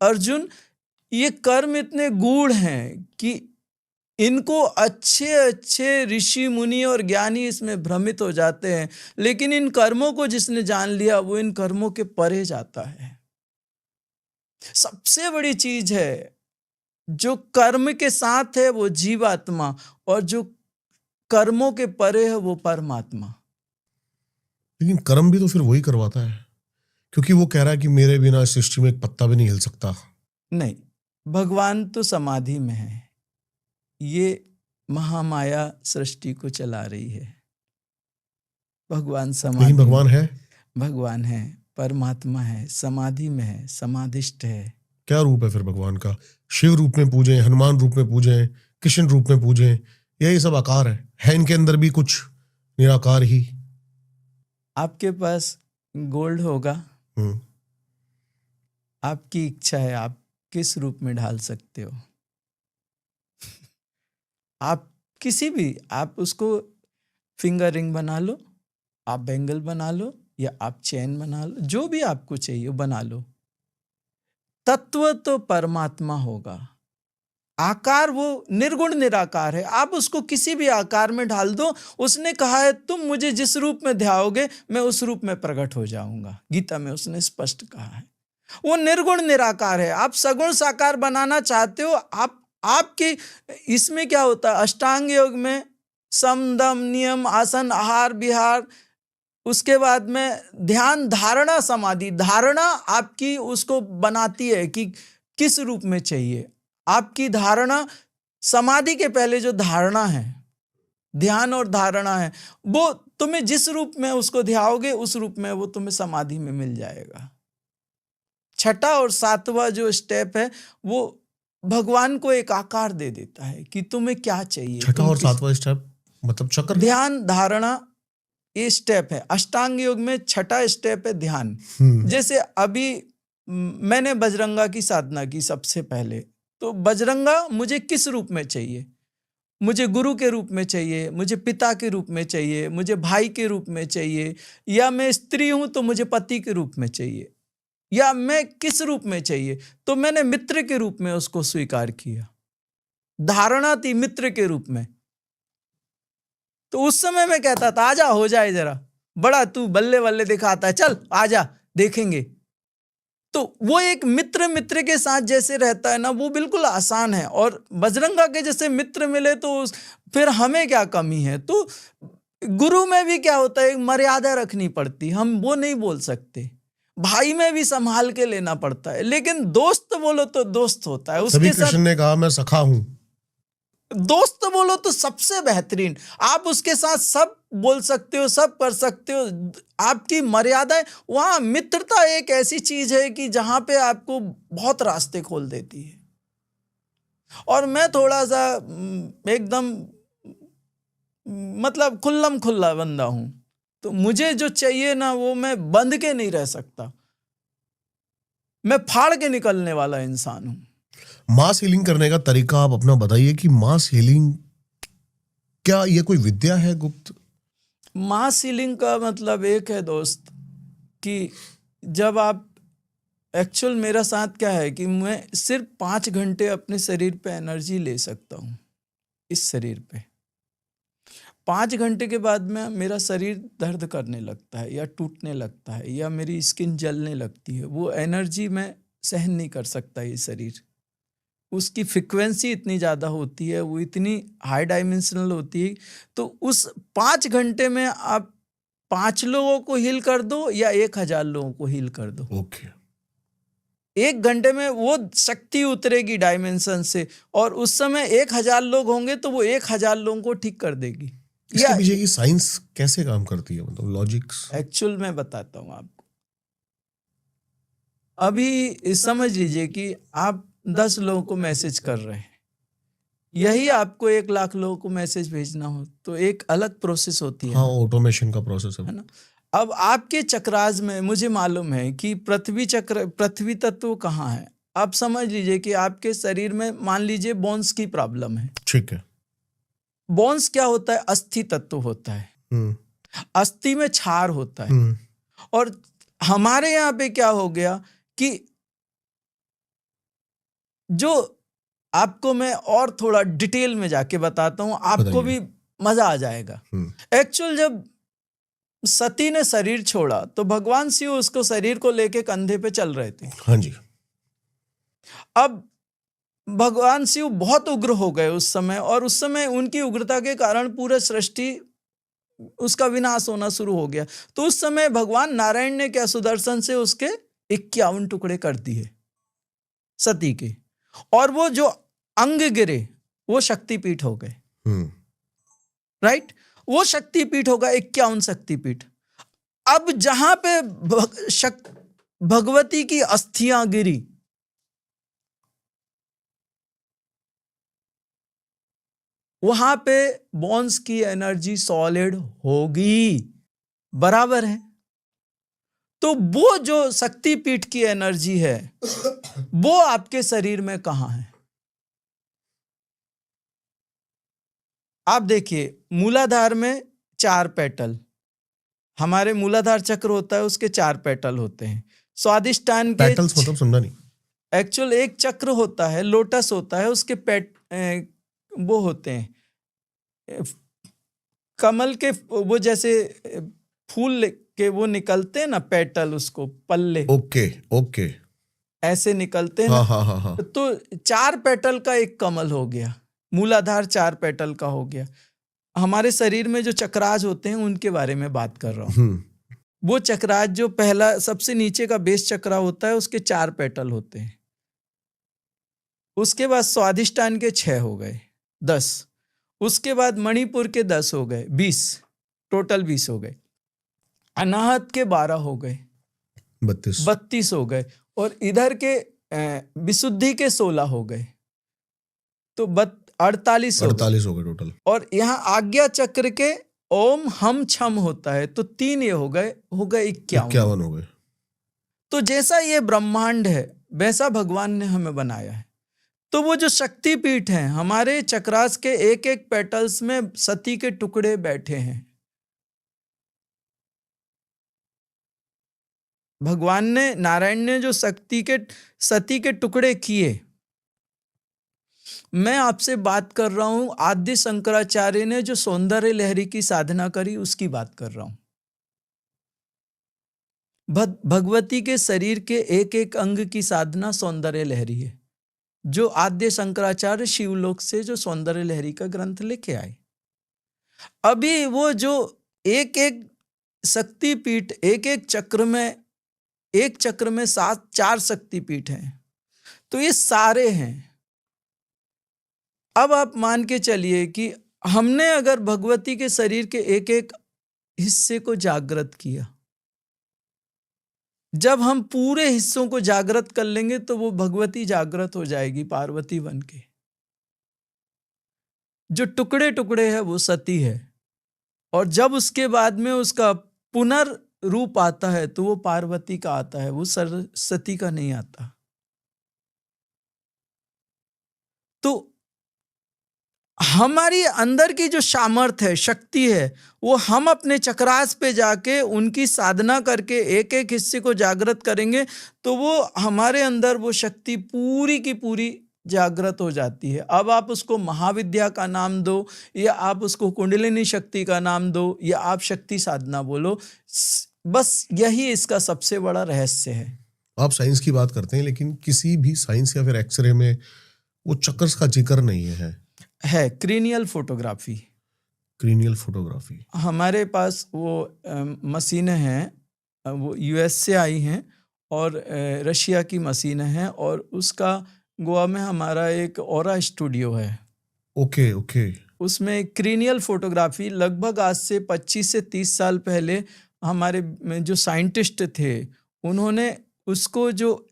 अर्जुन, ये कर्म इतने गूढ़ हैं कि इनको अच्छे अच्छे ऋषि मुनि और ज्ञानी इसमें भ्रमित हो जाते हैं, लेकिन इन कर्मों को जिसने जान लिया वो इन कर्मों के परे जाता है। सबसे बड़ी चीज है जो कर्म के साथ है वो जीवात्मा, और जो कर्मों के परे है वो परमात्मा। लेकिन कर्म भी तो फिर वही करवाता है, क्योंकि वो कह रहा है कि मेरे बिना इस सृष्टि में एक पत्ता भी नहीं हिल सकता। नहीं, भगवान तो समाधि में है, ये महामाया सृष्टि को चला रही है। भगवान समाधि, लेकिन भगवान है, भगवान है, परमात्मा है, समाधि में है, समाधिष्ठ है। क्या रूप है फिर भगवान का? शिव रूप में पूजें, हनुमान रूप में पूजें, कृष्ण रूप में पूजें, यही सब आकार है इनके अंदर भी कुछ निराकार ही। आपके पास गोल्ड होगा, आपकी इच्छा है, आप किस रूप में ढाल सकते हो। आप किसी भी, आप उसको फिंगर रिंग बना लो, आप बैंगल बना लो, या आप चैन बना लो, जो भी आपको चाहिए बना लो। तत्व तो परमात्मा होगा, आकार वो निर्गुण निराकार है। आप उसको किसी भी आकार में ढाल दो। उसने कहा है तुम मुझे जिस रूप में ध्याओगे मैं उस रूप में प्रकट हो जाऊंगा। गीता में उसने स्पष्ट कहा है, वो निर्गुण निराकार है। आप सगुण साकार बनाना चाहते हो, आपके इसमें क्या होता है, अष्टांग योग में सम दम नियम आसन आहार विहार, उसके बाद में ध्यान धारणा समाधि, धारणा आपकी उसको बनाती है कि किस रूप में चाहिए। आपकी धारणा, समाधि के पहले जो धारणा है ध्यान और धारणा है, वो तुम्हें जिस रूप में उसको ध्याओगे उस रूप में वो तुम्हें समाधि में मिल जाएगा। छठा और सातवां जो स्टेप है वो भगवान को एक आकार दे देता है कि तुम्हें क्या चाहिए। छठा और सातवां स्टेप मतलब चक्र, ध्यान धारणा ये स्टेप है। अष्टांग योग में छठा स्टेप है ध्यान। जैसे अभी मैंने बजरंगा की साधना की सबसे पहले, तो बजरंगा मुझे किस रूप में चाहिए? मुझे गुरु के रूप में चाहिए, मुझे पिता के रूप में चाहिए, मुझे भाई के रूप में चाहिए, या मैं स्त्री हूं तो मुझे पति के रूप में चाहिए, या मैं किस रूप में चाहिए? तो मैंने मित्र के रूप में उसको स्वीकार किया। धारणा थी मित्र के रूप में। तो उस समय मैं कहता था आजा हो जाए जरा, बड़ा तू बल्ले बल्ले दिखाता है, चल आजा देखेंगे। तो वो एक मित्र के साथ जैसे रहता है ना, वो बिल्कुल आसान है। और बजरंगा के जैसे मित्र मिले तो फिर हमें क्या कमी है? तो गुरु में भी क्या होता है, मर्यादा रखनी पड़ती, हम वो नहीं बोल सकते। भाई में भी संभाल के लेना पड़ता है, लेकिन दोस्त बोलो तो दोस्त होता है, उसके साथ कृष्ण ने कहा मैं सखा हूं। दोस्त बोलो तो सबसे बेहतरीन, आप उसके साथ सब बोल सकते हो, सब कर सकते हो, आपकी मर्यादाएं। वहां मित्रता एक ऐसी चीज है कि जहां पे आपको बहुत रास्ते खोल देती है। और मैं थोड़ा सा एकदम मतलब खुल्लम खुल्ला बंदा हूं, तो मुझे जो चाहिए ना वो मैं बंध के नहीं रह सकता, मैं फाड़ के निकलने वाला इंसान हूं। मास हीलिंग करने का तरीका आप अपना बताइए कि मास हीलिंग क्या ये कोई विद्या है गुप्त? मास हीलिंग का मतलब एक है दोस्त कि जब आप एक्चुअल, मेरा साथ क्या है कि मैं सिर्फ 5 घंटे अपने शरीर पे एनर्जी ले सकता हूँ। इस शरीर पे 5 घंटे के बाद में मेरा शरीर दर्द करने लगता है या टूटने लगता है या मेरी स्किन जलने लगती है। वो एनर्जी मैं सहन नहीं कर सकता। ये शरीर, उसकी फ्रिक्वेंसी इतनी ज़्यादा होती है, वो इतनी हाई डायमेंशनल होती है। तो उस 5 घंटे में आप 5 लोगों को हील कर दो या 1000 लोगों को हील कर दो, ओके। 1 घंटे में वो शक्ति उतरेगी डायमेंशन से, और उस समय 1000 लोग होंगे तो वो 1000 लोगों को ठीक कर देगी। इसके पीछे की साइंस कैसे काम करती है, मतलब लॉजिक्स? एक्चुअल मैं बताता हूँ आपको। अभी समझ लीजिए कि आप 10 लोगों को मैसेज कर रहे हैं, यही आपको 1 लाख लोगों को मैसेज भेजना हो तो एक अलग प्रोसेस होती है। हाँ, ऑटोमेशन का प्रोसेस है ना। अब आपके चक्रास में मुझे मालूम है कि पृथ्वी तत्व कहाँ है। आप समझ लीजिए कि आपके शरीर में मान लीजिए बोन्स की प्रॉब्लम है। ठीक है। बोन्स क्या होता है? अस्थि तत्व होता है। अस्थि में क्षार होता है। और हमारे यहाँ पे क्या हो गया कि जो आपको मैं और थोड़ा डिटेल में जाके बताता हूं, आपको भी मजा आ जाएगा। एक्चुअल जब सती ने शरीर छोड़ा तो भगवान शिव उसको शरीर को लेके कंधे पे चल रहे थे। हाँ जी। अब भगवान शिव बहुत उग्र हो गए उस समय, और उस समय उनकी उग्रता के कारण पूरा सृष्टि उसका विनाश होना शुरू हो गया। तो उस समय भगवान नारायण ने क्या, सुदर्शन से उसके 51 टुकड़े कर दिए सती के, और वो जो अंग गिरे वो शक्तिपीठ हो गए। राइट, वो शक्तिपीठ होगा 51 शक्तिपीठ। अब जहां पे भगवती की अस्थियां गिरी, वहां पे बोन्स की एनर्जी सॉलिड होगी, बराबर है। तो वो जो शक्तिपीठ की एनर्जी है वो आपके शरीर में कहां है? आप देखिए, मूलाधार में 4 पेटल, हमारे मूलाधार चक्र होता है, उसके 4 पेटल होते हैं। स्वादिष्टान के पेटल्स मतलब समझा नहीं। एक्चुअल एक चक्र होता है, लोटस होता है, उसके वो होते हैं कमल के, वो जैसे फूल के वो निकलते हैं ना पेटल, उसको पल्ले, ओके ऐसे निकलते हैं हाँ, ना। हाँ, हाँ। तो 4 पेटल का एक कमल हो गया, मूलाधार 4 पेटल का हो गया। हमारे शरीर में जो चक्राज होते हैं उनके बारे में बात कर रहा हूं। वो चक्राज जो पहला सबसे नीचे का बेस चक्रा होता है, उसके 4 पेटल होते हैं। उसके बाद स्वादिष्टान के 6 हो गए, 10। उसके बाद मणिपुर के 10 हो गए, 20, टोटल 20 हो गए। अनाहत के 12 हो गए, 32 हो गए। और इधर के विशुद्धि के 16 हो गए, तो 48 हो गए टोटल। और यहाँ आज्ञा चक्र के ओम हम छम होता है, तो 3 ये हो गए 51 हो गए। तो जैसा ये ब्रह्मांड है वैसा भगवान ने हमें बनाया है। तो वो जो शक्तिपीठ हैं, हमारे चक्रास के एक एक पेटल्स में सती के टुकड़े बैठे हैं। भगवान ने, नारायण ने जो सती के टुकड़े किए, मैं आपसे बात कर रहा हूं आद्य शंकराचार्य ने जो सौंदर्य लहरी की साधना करी उसकी बात कर रहा हूं। भगवती के शरीर के एक एक अंग की साधना सौंदर्य लहरी है, जो आद्य शंकराचार्य शिवलोक से जो सौंदर्य लहरी का ग्रंथ लेके आए। अभी वो जो एक एक शक्तिपीठ, एक एक चक्र में 4 शक्तिपीठ हैं, तो ये सारे हैं। अब आप मान के चलिए कि हमने अगर भगवती के शरीर के एक एक हिस्से को जागृत किया, जब हम पूरे हिस्सों को जागृत कर लेंगे तो वो भगवती जागृत हो जाएगी पार्वती बन के। जो टुकड़े टुकड़े है वो सती है, और जब उसके बाद में उसका पुनर्रूप आता है तो वो पार्वती का आता है, वो सती का नहीं आता। तो हमारी अंदर की जो सामर्थ्य है, शक्ति है, वो हम अपने चक्रास पे जाके उनकी साधना करके एक एक हिस्से को जागृत करेंगे तो वो हमारे अंदर वो शक्ति पूरी की पूरी जागृत हो जाती है। अब आप उसको महाविद्या का नाम दो, या आप उसको कुंडलिनी शक्ति का नाम दो, या आप शक्ति साधना बोलो, बस यही इसका सबसे बड़ा रहस्य है। आप साइंस की बात करते हैं, लेकिन किसी भी साइंस या फिर एक्सरे में वो चक्र्स का जिक्र नहीं है। Cranial photography. हमारे पास वो मशीनें हैं, वो यूएस से आई हैं और रशिया की मशीनें हैं, और उसका गोवा में हमारा एक ऑरा स्टूडियो है। ओके। उसमें क्रीनियल फोटोग्राफी लगभग आज से 25 से 30 साल पहले हमारे जो साइंटिस्ट थे, उन्होंने उसको जो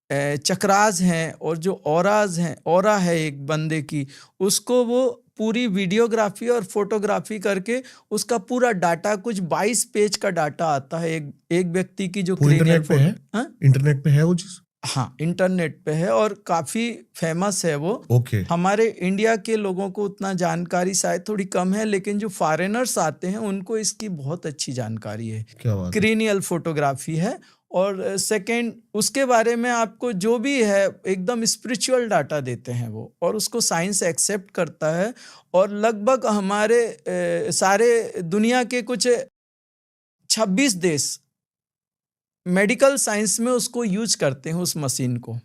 चक्रास हैं और जो ऑराज हैं, ऑरा है एक बंदे की, उसको वो पूरी वीडियोग्राफी और फोटोग्राफी करके उसका पूरा डाटा, कुछ 22 पेज का डाटा आता है एक व्यक्ति की जो इंटरनेट पे है। इंटरनेट पे है वो चीज? हाँ, इंटरनेट पे है और काफी फेमस है वो। ओके। हमारे इंडिया के लोगों को उतना जानकारी शायद थोड़ी कम है, लेकिन जो फॉरेनर्स आते हैं उनको इसकी बहुत अच्छी जानकारी है। क्या बात है। क्रीनियल फोटोग्राफी है। और सेकंड, उसके बारे में आपको जो भी है एकदम स्पिरिचुअल डाटा देते हैं वो, और उसको साइंस एक्सेप्ट करता है। और लगभग हमारे सारे दुनिया के कुछ 26 देश मेडिकल साइंस में उसको यूज करते हैं, उस मशीन को।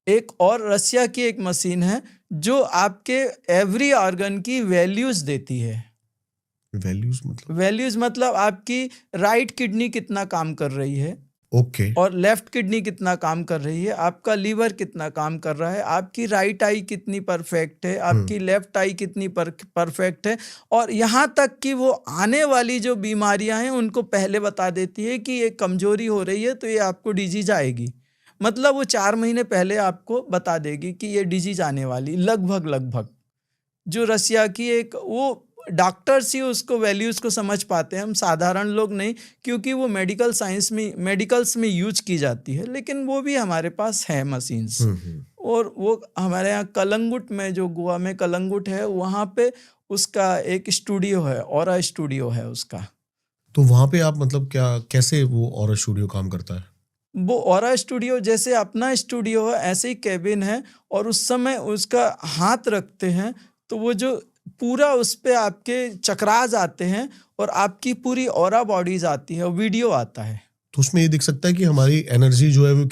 एक और रसिया की एक मशीन है जो आपके एवरी ऑर्गन की वैल्यूज देती है। वैल्यूज मतलब आपकी राइट किडनी कितना काम कर रही है, ओके, और लेफ्ट किडनी कितना काम कर रही है, आपका लीवर कितना काम कर रहा है, आपकी राइट आई कितनी परफेक्ट है, आपकी लेफ्ट आई कितनी परफेक्ट है, और यहाँ तक कि वो आने वाली जो बीमारियां हैं उनको पहले बता देती है कि ये कमजोरी हो रही है तो ये आपको डिजीज आएगी। मतलब वो 4 महीने पहले आपको बता देगी कि ये डिजीज आने वाली, लगभग। जो रसिया की एक, वो डॉक्टर्स ही उसको वैल्यूज को समझ पाते हैं, हम साधारण लोग नहीं, क्योंकि वो मेडिकल्स में यूज की जाती है। लेकिन वो भी हमारे पास है मशीन्स। और वो हमारे यहाँ कलंगुट में, जो गोवा में कलंगुट है, वहाँ पे उसका एक स्टूडियो है, ऑरा स्टूडियो है उसका। तो वहाँ पे आप मतलब कैसे वो ऑरा स्टूडियो काम करता है? वो ऑरा स्टूडियो जैसे अपना स्टूडियो है ऐसे ही कैबिन है, और उस समय उसका हाथ रखते हैं तो वो जो पूरा उस पे आपके चक्रास आते हैं और आपकी पूरी ऑरा बॉडीज आती है, वीडियो आता है। तो उसमें ये दिख सकता है कि हमारी एनर्जी जो है वो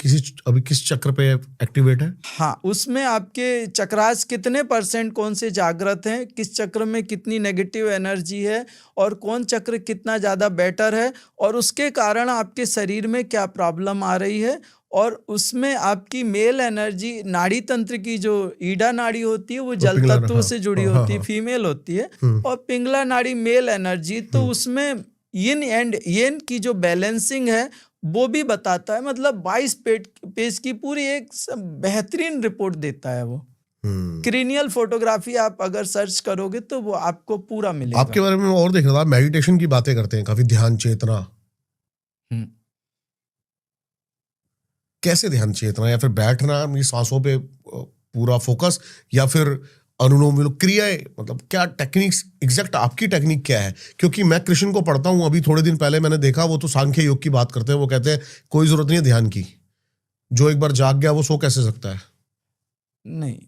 अभी किस चक्र पे एक्टिवेट है। हाँ, उसमें आपके चक्रास कितने % कौन से जागृत हैं, किस चक्र में कितनी नेगेटिव एनर्जी है, और कौन चक्र कितना ज़्यादा बेटर है, और उसके कारण आपके शरीर में क्या प्रॉब्लम आ रही है, और उसमें आपकी मेल एनर्जी, नाड़ी तंत्र की जो ईडा नाड़ी होती है वो जल पिंगला, तत्व हाँ, से जुड़ी हाँ, होती है, हाँ, फीमेल होती है। हम्म, और पिंगला नाड़ी मेल एनर्जी, तो उसमें यिन एंड येन की जो बैलेंसिंग है वो भी बताता है। मतलब 22 पेज की पूरी एक बेहतरीन रिपोर्ट देता है वो। क्रीनियल फोटोग्राफी आप अगर सर्च करोगे तो वो आपको पूरा मिलेगा। आपके बारे में मैं और देख रहा था, मेडिटेशन की बातें करते हैं काफी, ध्यान चेतना। हम्म। कैसे ध्यान चेतना, या फिर बैठना अपनी सांसों पे पूरा फोकस, या फिर अनुलोम विलोम क्रियाएं, मतलब क्या टेक्निक्स, एग्जैक्ट आपकी टेक्निक क्या है? क्योंकि मैं कृष्ण को पढ़ता हूं, अभी थोड़े दिन पहले मैंने देखा, वो तो सांख्य योग की बात करते हैं। वो कहते हैं कोई जरूरत नहीं है ध्यान की, जो एक बार जाग गया वो सो कैसे सकता है? नहीं,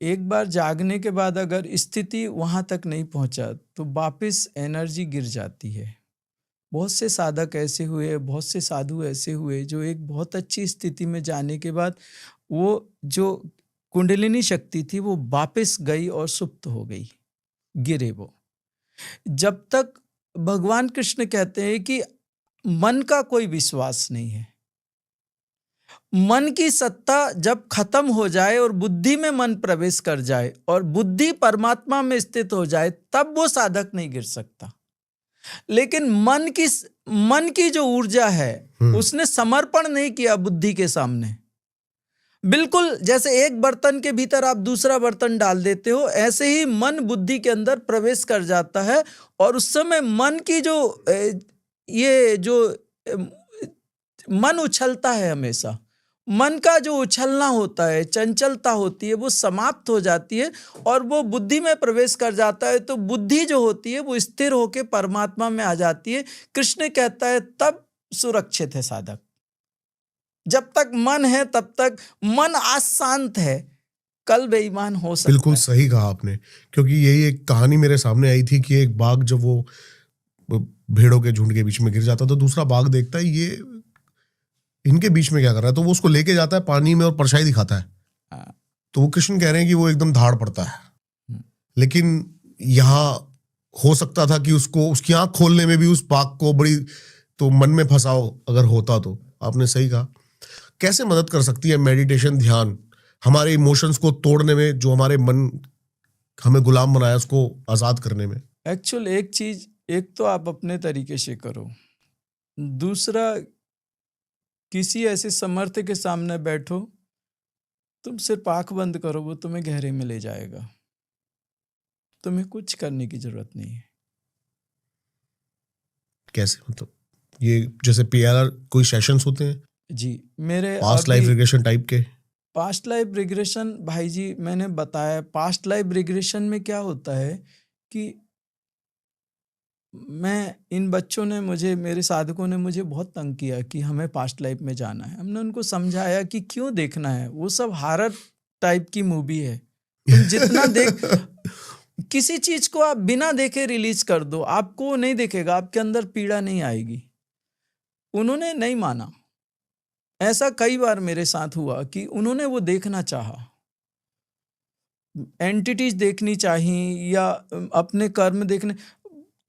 एक बार जागने के बाद अगर स्थिति वहां तक नहीं पहुंचा तो वापस एनर्जी गिर जाती है। बहुत से साधक ऐसे हुए, बहुत से साधु ऐसे हुए जो एक बहुत अच्छी स्थिति में जाने के बाद वो जो कुंडलिनी शक्ति थी वो वापस गई और सुप्त हो गई, गिरे वो। जब तक भगवान कृष्ण कहते हैं कि मन का कोई विश्वास नहीं है, मन की सत्ता जब खत्म हो जाए और बुद्धि में मन प्रवेश कर जाए और बुद्धि परमात्मा में स्थित हो जाए, तब वो साधक नहीं गिर सकता। लेकिन मन की जो ऊर्जा है उसने समर्पण नहीं किया बुद्धि के सामने। बिल्कुल जैसे एक बर्तन के भीतर आप दूसरा बर्तन डाल देते हो, ऐसे ही मन बुद्धि के अंदर प्रवेश कर जाता है। और उस समय मन की मन उछलता है, हमेशा मन का जो उछलना होता है, चंचलता होती है, वो समाप्त हो जाती है और वो बुद्धि में प्रवेश कर जाता है। तो बुद्धि जो होती है वो स्थिर होकर परमात्मा में आ जाती है। कृष्ण कहता है तब सुरक्षित है साधक। जब तक मन है तब तक, मन आज शांत है, कल बेईमान हो सकता है। बिल्कुल सही कहा आपने, क्योंकि यही एक कहानी मेरे सामने आई थी कि एक बाघ जब वो भेड़ों के झुंड के बीच में गिर जाता तो दूसरा बाघ देखता है ये इनके बीच में क्या कर रहा है, तो वो उसको लेके जाता है पानी में और परछाई दिखाता है। तो वो कृष्ण कह रहे हैं कि वो एकदम धाड़ पड़ता है। लेकिन यहाँ हो सकता था कि उसको उसकी आंख खोलने में भी उस बाघ को बड़ी तो मन में फंसाओ अगर होता तो। आपने सही कहा। कैसे मदद कर सकती है मेडिटेशन, ध्यान हमारे इमोशंस को तोड़ने में, जो हमारे मन हमें गुलाम बनाया उसको आजाद करने में? एक्चुअल एक तो आप अपने तरीके से करो, दूसरा किसी ऐसे समर्थ के सामने बैठो, तुम सिर्फ आंख बंद करो, वो तुम्हें गहरे में ले जाएगा। तुम्हें कुछ करने की जरूरत नहीं है। कैसे, मतलब ये जैसे पीआरआर कोई सेशंस होते हैं जी, मेरे पास्ट लाइफ रिग्रेशन टाइप के? पास्ट लाइफ रिग्रेशन भाई जी मैंने बताया, पास्ट लाइफ रिग्रेशन में क्या होता है कि इन बच्चों ने मुझे, मेरे साधकों ने मुझे बहुत तंग किया कि हमें पास्ट लाइफ में जाना है। हमने उनको समझाया कि क्यों देखना है, वो सब हॉरर टाइप की मूवी है। तुम जितना देख किसी चीज को आप बिना देखे रिलीज कर दो, आपको नहीं देखेगा, आपके अंदर पीड़ा नहीं आएगी। उन्होंने नहीं माना। ऐसा कई बार मेरे साथ हुआ कि उन्होंने वो देखना चाहा, एंटिटीज देखनी चाहिए या अपने कर्म देखने।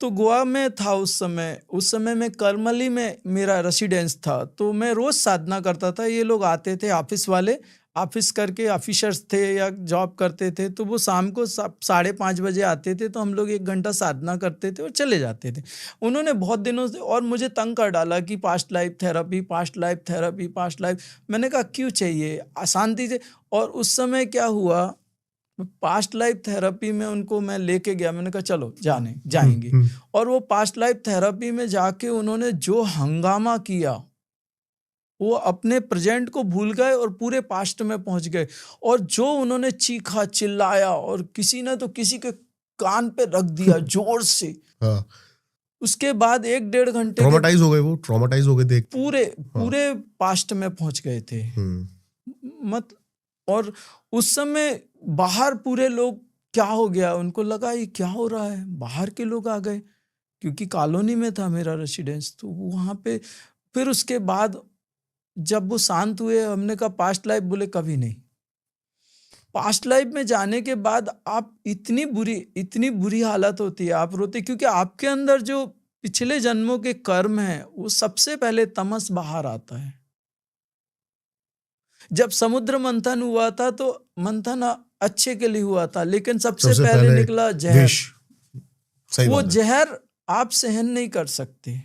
तो गोवा में था उस समय मैं करमली में मेरा रेसिडेंस था, तो मैं रोज साधना करता था। ये लोग आते थे, ऑफिस वाले, ऑफिस करके ऑफिसर्स थे या जॉब करते थे, तो वो शाम को 5:30 बजे आते थे। तो हम लोग 1 घंटा साधना करते थे और चले जाते थे। उन्होंने बहुत दिनों से और मुझे तंग कर डाला कि past life therapy, past life therapy, past life. मैंने कहा क्यों चाहिए, अशांति से। और उस समय क्या हुआ, पास्ट लाइफ थेरेपी में उनको मैं लेके गया। मैंने कहा चलो जाएंगे। और वो पास्ट लाइफ थेरेपी में जाके उन्होंने जो हंगामा किया, वो अपने प्रेजेंट को भूल गए और पूरे पास्ट में पहुंच गए। और जो उन्होंने चीखा चिल्लाया, और किसी ने तो किसी के कान पे रख दिया जोर से। हाँ। उसके बाद 1-1.5 घंटे ट्रॉमेटाइज हो गए देख, पूरे पास्ट में पहुंच गए थे। और उस समय बाहर पूरे लोग, क्या हो गया, उनको लगा ये क्या हो रहा है। बाहर के लोग आ गए, क्योंकि कॉलोनी में था मेरा रेसिडेंस, तो वहाँ पे। फिर उसके बाद जब वो शांत हुए, हमने कहा पास्ट लाइफ, बोले कभी नहीं। पास्ट लाइफ में जाने के बाद आप इतनी बुरी हालत होती है, आप रोते, क्योंकि आपके अंदर जो पिछले जन्मों के कर्म हैं वो सबसे पहले तमस बाहर आता है। जब समुद्र मंथन हुआ था तो मंथन अच्छे के लिए हुआ था, लेकिन सबसे सबसे पहले पहले निकला जहर। विष। सही वो बात है। जहर आप सहन नहीं कर सकते।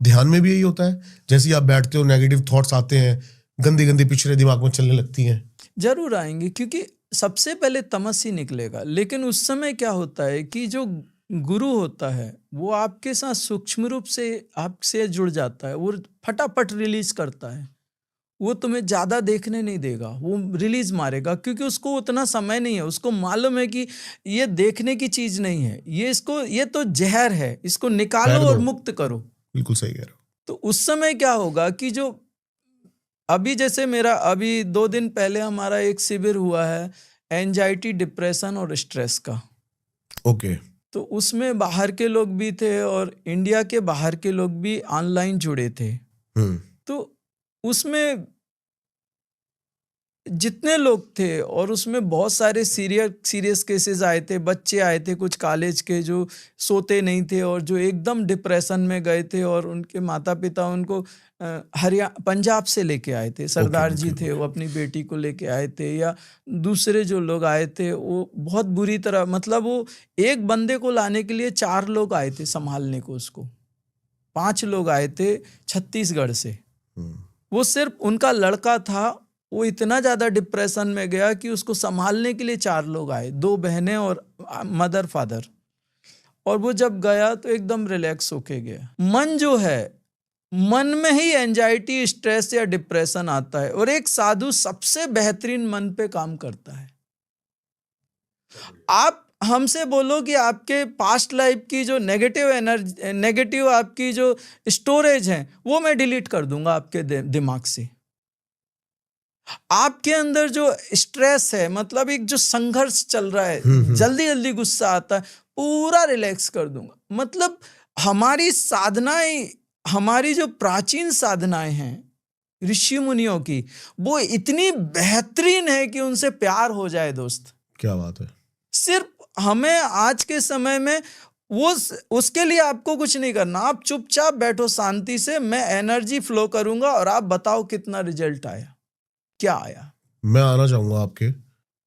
ध्यान में भी यही होता है, जैसे ही आप बैठते हो नेगेटिव थॉट्स आते हैं, गंदी गंदी पिक्चरें दिमाग में चलने लगती हैं। जरूर आएंगे, क्योंकि सबसे पहले तमस ही निकलेगा। लेकिन उस समय क्या होता है कि जो गुरु होता है वो आपके साथ सूक्ष्म रूप से आपसे जुड़ जाता है, वो फटाफट रिलीज करता है। वो तुम्हें ज्यादा देखने नहीं देगा, वो रिलीज मारेगा, क्योंकि उसको उतना समय नहीं है। उसको मालूम है कि ये देखने की चीज नहीं है, ये तो जहर है, इसको निकालो फेंक और दो। मुक्त करो। बिल्कुल सही कह रहे हो। तो उस समय क्या होगा कि जो अभी जैसे मेरा अभी 2 दिन पहले हमारा एक शिविर हुआ है एंजाइटी, डिप्रेशन और स्ट्रेस का। ओके। तो उसमें बाहर के लोग भी थे और इंडिया के बाहर के लोग भी ऑनलाइन जुड़े थे। तो उसमें जितने लोग थे, और उसमें बहुत सारे सीरियस केसेस आए थे, बच्चे आए थे कुछ कॉलेज के जो सोते नहीं थे और जो एकदम डिप्रेशन में गए थे, और उनके माता पिता उनको पंजाब से लेके आए थे। सरदार जी थे, वो अपनी बेटी को लेके आए थे, या दूसरे जो लोग आए थे वो बहुत बुरी तरह, मतलब वो एक बंदे को लाने के लिए 4 लोग आए थे संभालने को उसको। 5 लोग आए थे छत्तीसगढ़ से। वो सिर्फ उनका लड़का था, वो इतना ज्यादा डिप्रेशन में गया कि उसको संभालने के लिए 4 लोग आए, 2 बहनें और मदर फादर। और वो जब गया तो एकदम रिलैक्स होके गया। मन जो है, मन में ही एंजाइटी, स्ट्रेस या डिप्रेशन आता है, और एक साधु सबसे बेहतरीन मन पे काम करता है। आप हमसे बोलो कि आपके पास्ट लाइफ की जो नेगेटिव एनर्जी, नेगेटिव आपकी जो स्टोरेज है, वो मैं डिलीट कर दूंगा आपके दिमाग से। आपके अंदर जो स्ट्रेस है, मतलब एक जो संघर्ष चल रहा है, जल्दी जल्दी गुस्सा आता है, पूरा रिलैक्स कर दूंगा। मतलब हमारी साधनाएं, हमारी जो प्राचीन साधनाएं हैं ऋषि मुनियों की, वो इतनी बेहतरीन है कि उनसे प्यार हो जाए दोस्त। क्या बात है। सिर्फ हमें आज के समय में वो, उसके लिए आपको कुछ नहीं करना, आप चुपचाप बैठो शांति से, मैं एनर्जी फ्लो करूंगा और आप बताओ कितना रिजल्ट आया, क्या आया। मैं आना चाहूंगा आपके।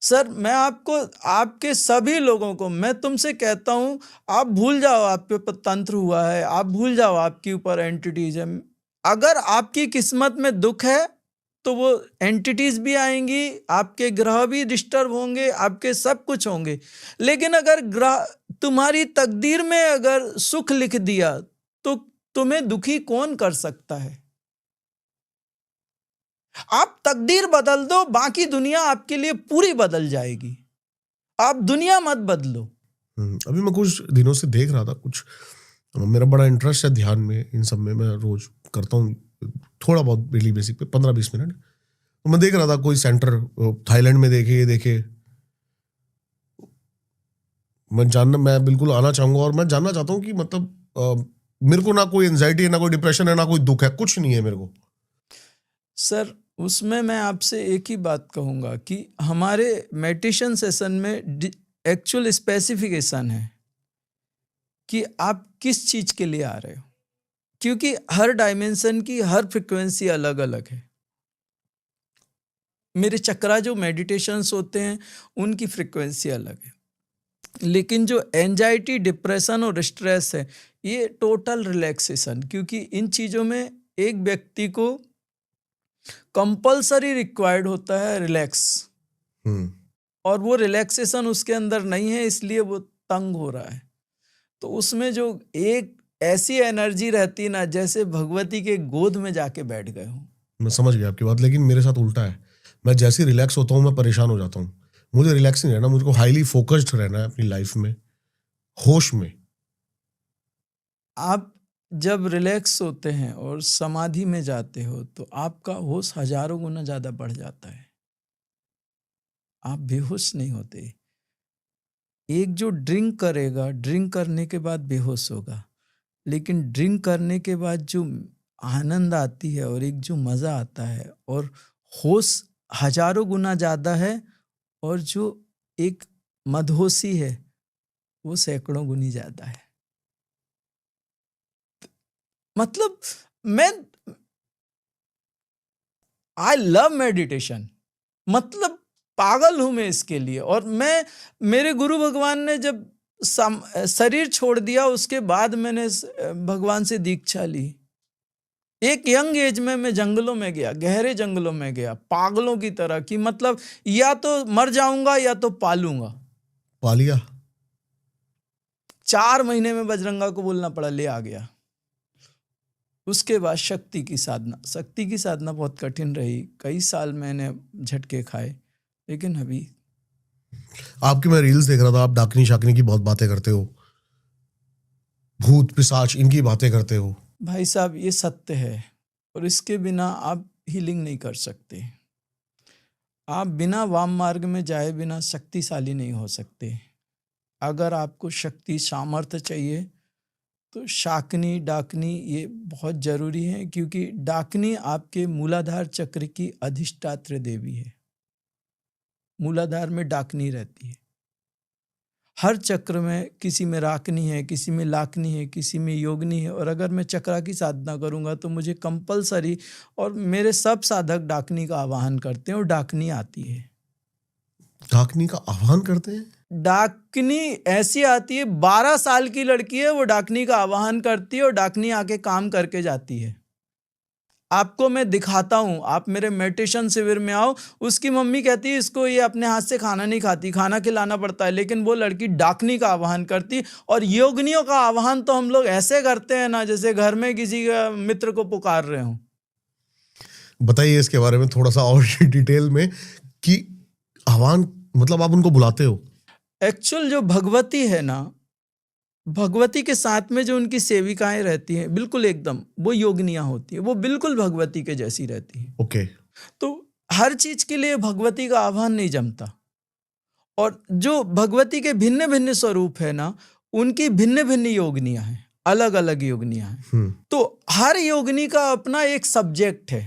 सर मैं आपको, आपके सभी लोगों को मैं तुमसे कहता हूं, आप भूल जाओ आपके ऊपर तंत्र हुआ है, आप भूल जाओ आपके ऊपर एंटिटीज है। अगर आपकी किस्मत में दुख है तो वो एंटिटीज भी आएंगी, आपके ग्रह भी डिस्टर्ब होंगे, आपके सब कुछ होंगे। लेकिन अगर ग्रह तुम्हारी तकदीर में अगर सुख लिख दिया तो तुम्हें दुखी कौन कर सकता है। आप तकदीर बदल दो, बाकी दुनिया आपके लिए पूरी बदल जाएगी। आप दुनिया मत बदलो। अभी मैं कुछ दिनों से देख रहा था, कुछ मेरा बड़ा इंटरेस्ट है ध्यान में, इन सब में मैं रोज करता हूँ थोड़ा बहुत, डेली बेसिक पे 15-20 मिनट। तो मैं देख रहा था कोई सेंटर थाईलैंड में देखे मैं बिल्कुल आना चाहूंगा, और मैं जानना चाहता हूँ कि मतलब मेरे को ना कोई एंजाइटी है, ना कोई डिप्रेशन है, ना कोई दुख है, कुछ नहीं है मेरे को। सर उसमें मैं आपसे एक ही बात कहूँगा कि हमारे मेडिटेशन सेशन में एक्चुअल स्पेसिफिकेशन है कि आप किस चीज़ के लिए आ रहे हो, क्योंकि हर डायमेंशन की हर फ्रिक्वेंसी अलग अलग है। मेरे चक्रा जो मेडिटेशंस होते हैं उनकी फ्रिक्वेंसी अलग है, लेकिन जो एंजाइटी, डिप्रेशन और स्ट्रेस है, ये टोटल रिलैक्सेशन, क्योंकि इन चीज़ों में एक व्यक्ति को कंपल्सरी रिक्वायर्ड होता है रिलैक्स, और वो रिलैक्सेशन उसके अंदर नहीं है, इसलिए वो तंग हो रहा है। तो उसमें जो एक ऐसी एनर्जी रहती ना, जैसे भगवती के गोद में जाके बैठ गए हो। मैं समझ गया आपकी बात, लेकिन मेरे साथ उल्टा है। मैं जैसे ही रिलैक्स होता हूँ मैं परेशान हो जाता हूँ। मुझे रिलैक्स नहीं रहना, मुझको हाईली फोकस्ड रहना है अपनी लाइफ में, होश में। आप जब रिलैक्स होते हैं और समाधि में जाते हो तो आपका होश हजारों गुना ज्यादा बढ़ जाता है, आप बेहोश नहीं होते। एक जो ड्रिंक करेगा, ड्रिंक करने के बाद बेहोश होगा, लेकिन ड्रिंक करने के बाद जो आनंद आती है और एक जो मज़ा आता है, और होश हजारों गुना ज़्यादा है, और जो एक मदहोशी है वो सैकड़ों गुनी ज़्यादा है। मतलब मैं आई लव मेडिटेशन, मतलब पागल हूं मैं इसके लिए। और मेरे गुरु भगवान ने जब शरीर छोड़ दिया उसके बाद मैंने भगवान से दीक्षा ली। एक यंग एज में मैं जंगलों में गया, गहरे जंगलों में गया, पागलों की तरह, कि मतलब या तो मर जाऊंगा या तो पालूंगा। पा लिया? 4 महीने में बजरंगा को बोलना पड़ा, ले आ गया। उसके बाद शक्ति की साधना बहुत कठिन रही। कई साल मैंने झटके खाए, लेकिन अभी आपकी मैं रील्स देख रहा था, आप डाकनी शाकनी की बहुत बातें करते हो, भूत पिशाच इनकी बातें करते हो। भाई साहब ये सत्य है, और इसके बिना आप हीलिंग नहीं कर सकते। आप बिना वाम मार्ग में जाए बिना शक्तिशाली नहीं हो सकते। अगर आपको शक्ति सामर्थ्य चाहिए तो शाकनी डाकनी ये बहुत जरूरी है, क्योंकि डाकनी आपके मूलाधार चक्र की अधिष्ठात्री देवी है। मूलाधार में डाकनी रहती है। हर चक्र में किसी में राकनी है, किसी में लाकनी है, किसी में योगनी है। और अगर मैं चक्रा की साधना करूंगा तो मुझे कंपलसरी, और मेरे सब साधक डाकनी का आवाहन करते हैं और डाकनी आती है। डाकनी का आह्वान करते हैं? डाकनी ऐसी आती है, 12 साल की लड़की है, वो डाकनी का आवाहन करती है और डाकनी आके काम करके जाती है। आपको मैं दिखाता हूँ, आप मेरे मेडिटेशन शिविर में आओ। उसकी मम्मी कहती है इसको ये अपने हाथ से खाना नहीं खाती, खाना खिलाना पड़ता है, लेकिन वो लड़की डाकनी का आवाहन करती। और योगनियों का आवाहन तो हम लोग ऐसे करते हैं ना, जैसे घर में किसी का मित्र को पुकार रहे हो। बताइए इसके बारे में थोड़ा सा और डिटेल में, कि आह्वान मतलब आप उनको बुलाते हो? एक्चुअल जो भगवती है ना, भगवती के साथ में जो उनकी सेविकाएं रहती हैं, बिल्कुल एकदम वो योगनियां होती है, वो बिल्कुल भगवती के जैसी रहती है। ओके। तो हर चीज के लिए भगवती का आह्वान नहीं जमता। और जो भगवती के भिन्न भिन्न स्वरूप है ना, उनकी भिन्न भिन्न योगनियां हैं, अलग अलग योगनियां हैं। तो हर योगनी का अपना एक सब्जेक्ट है।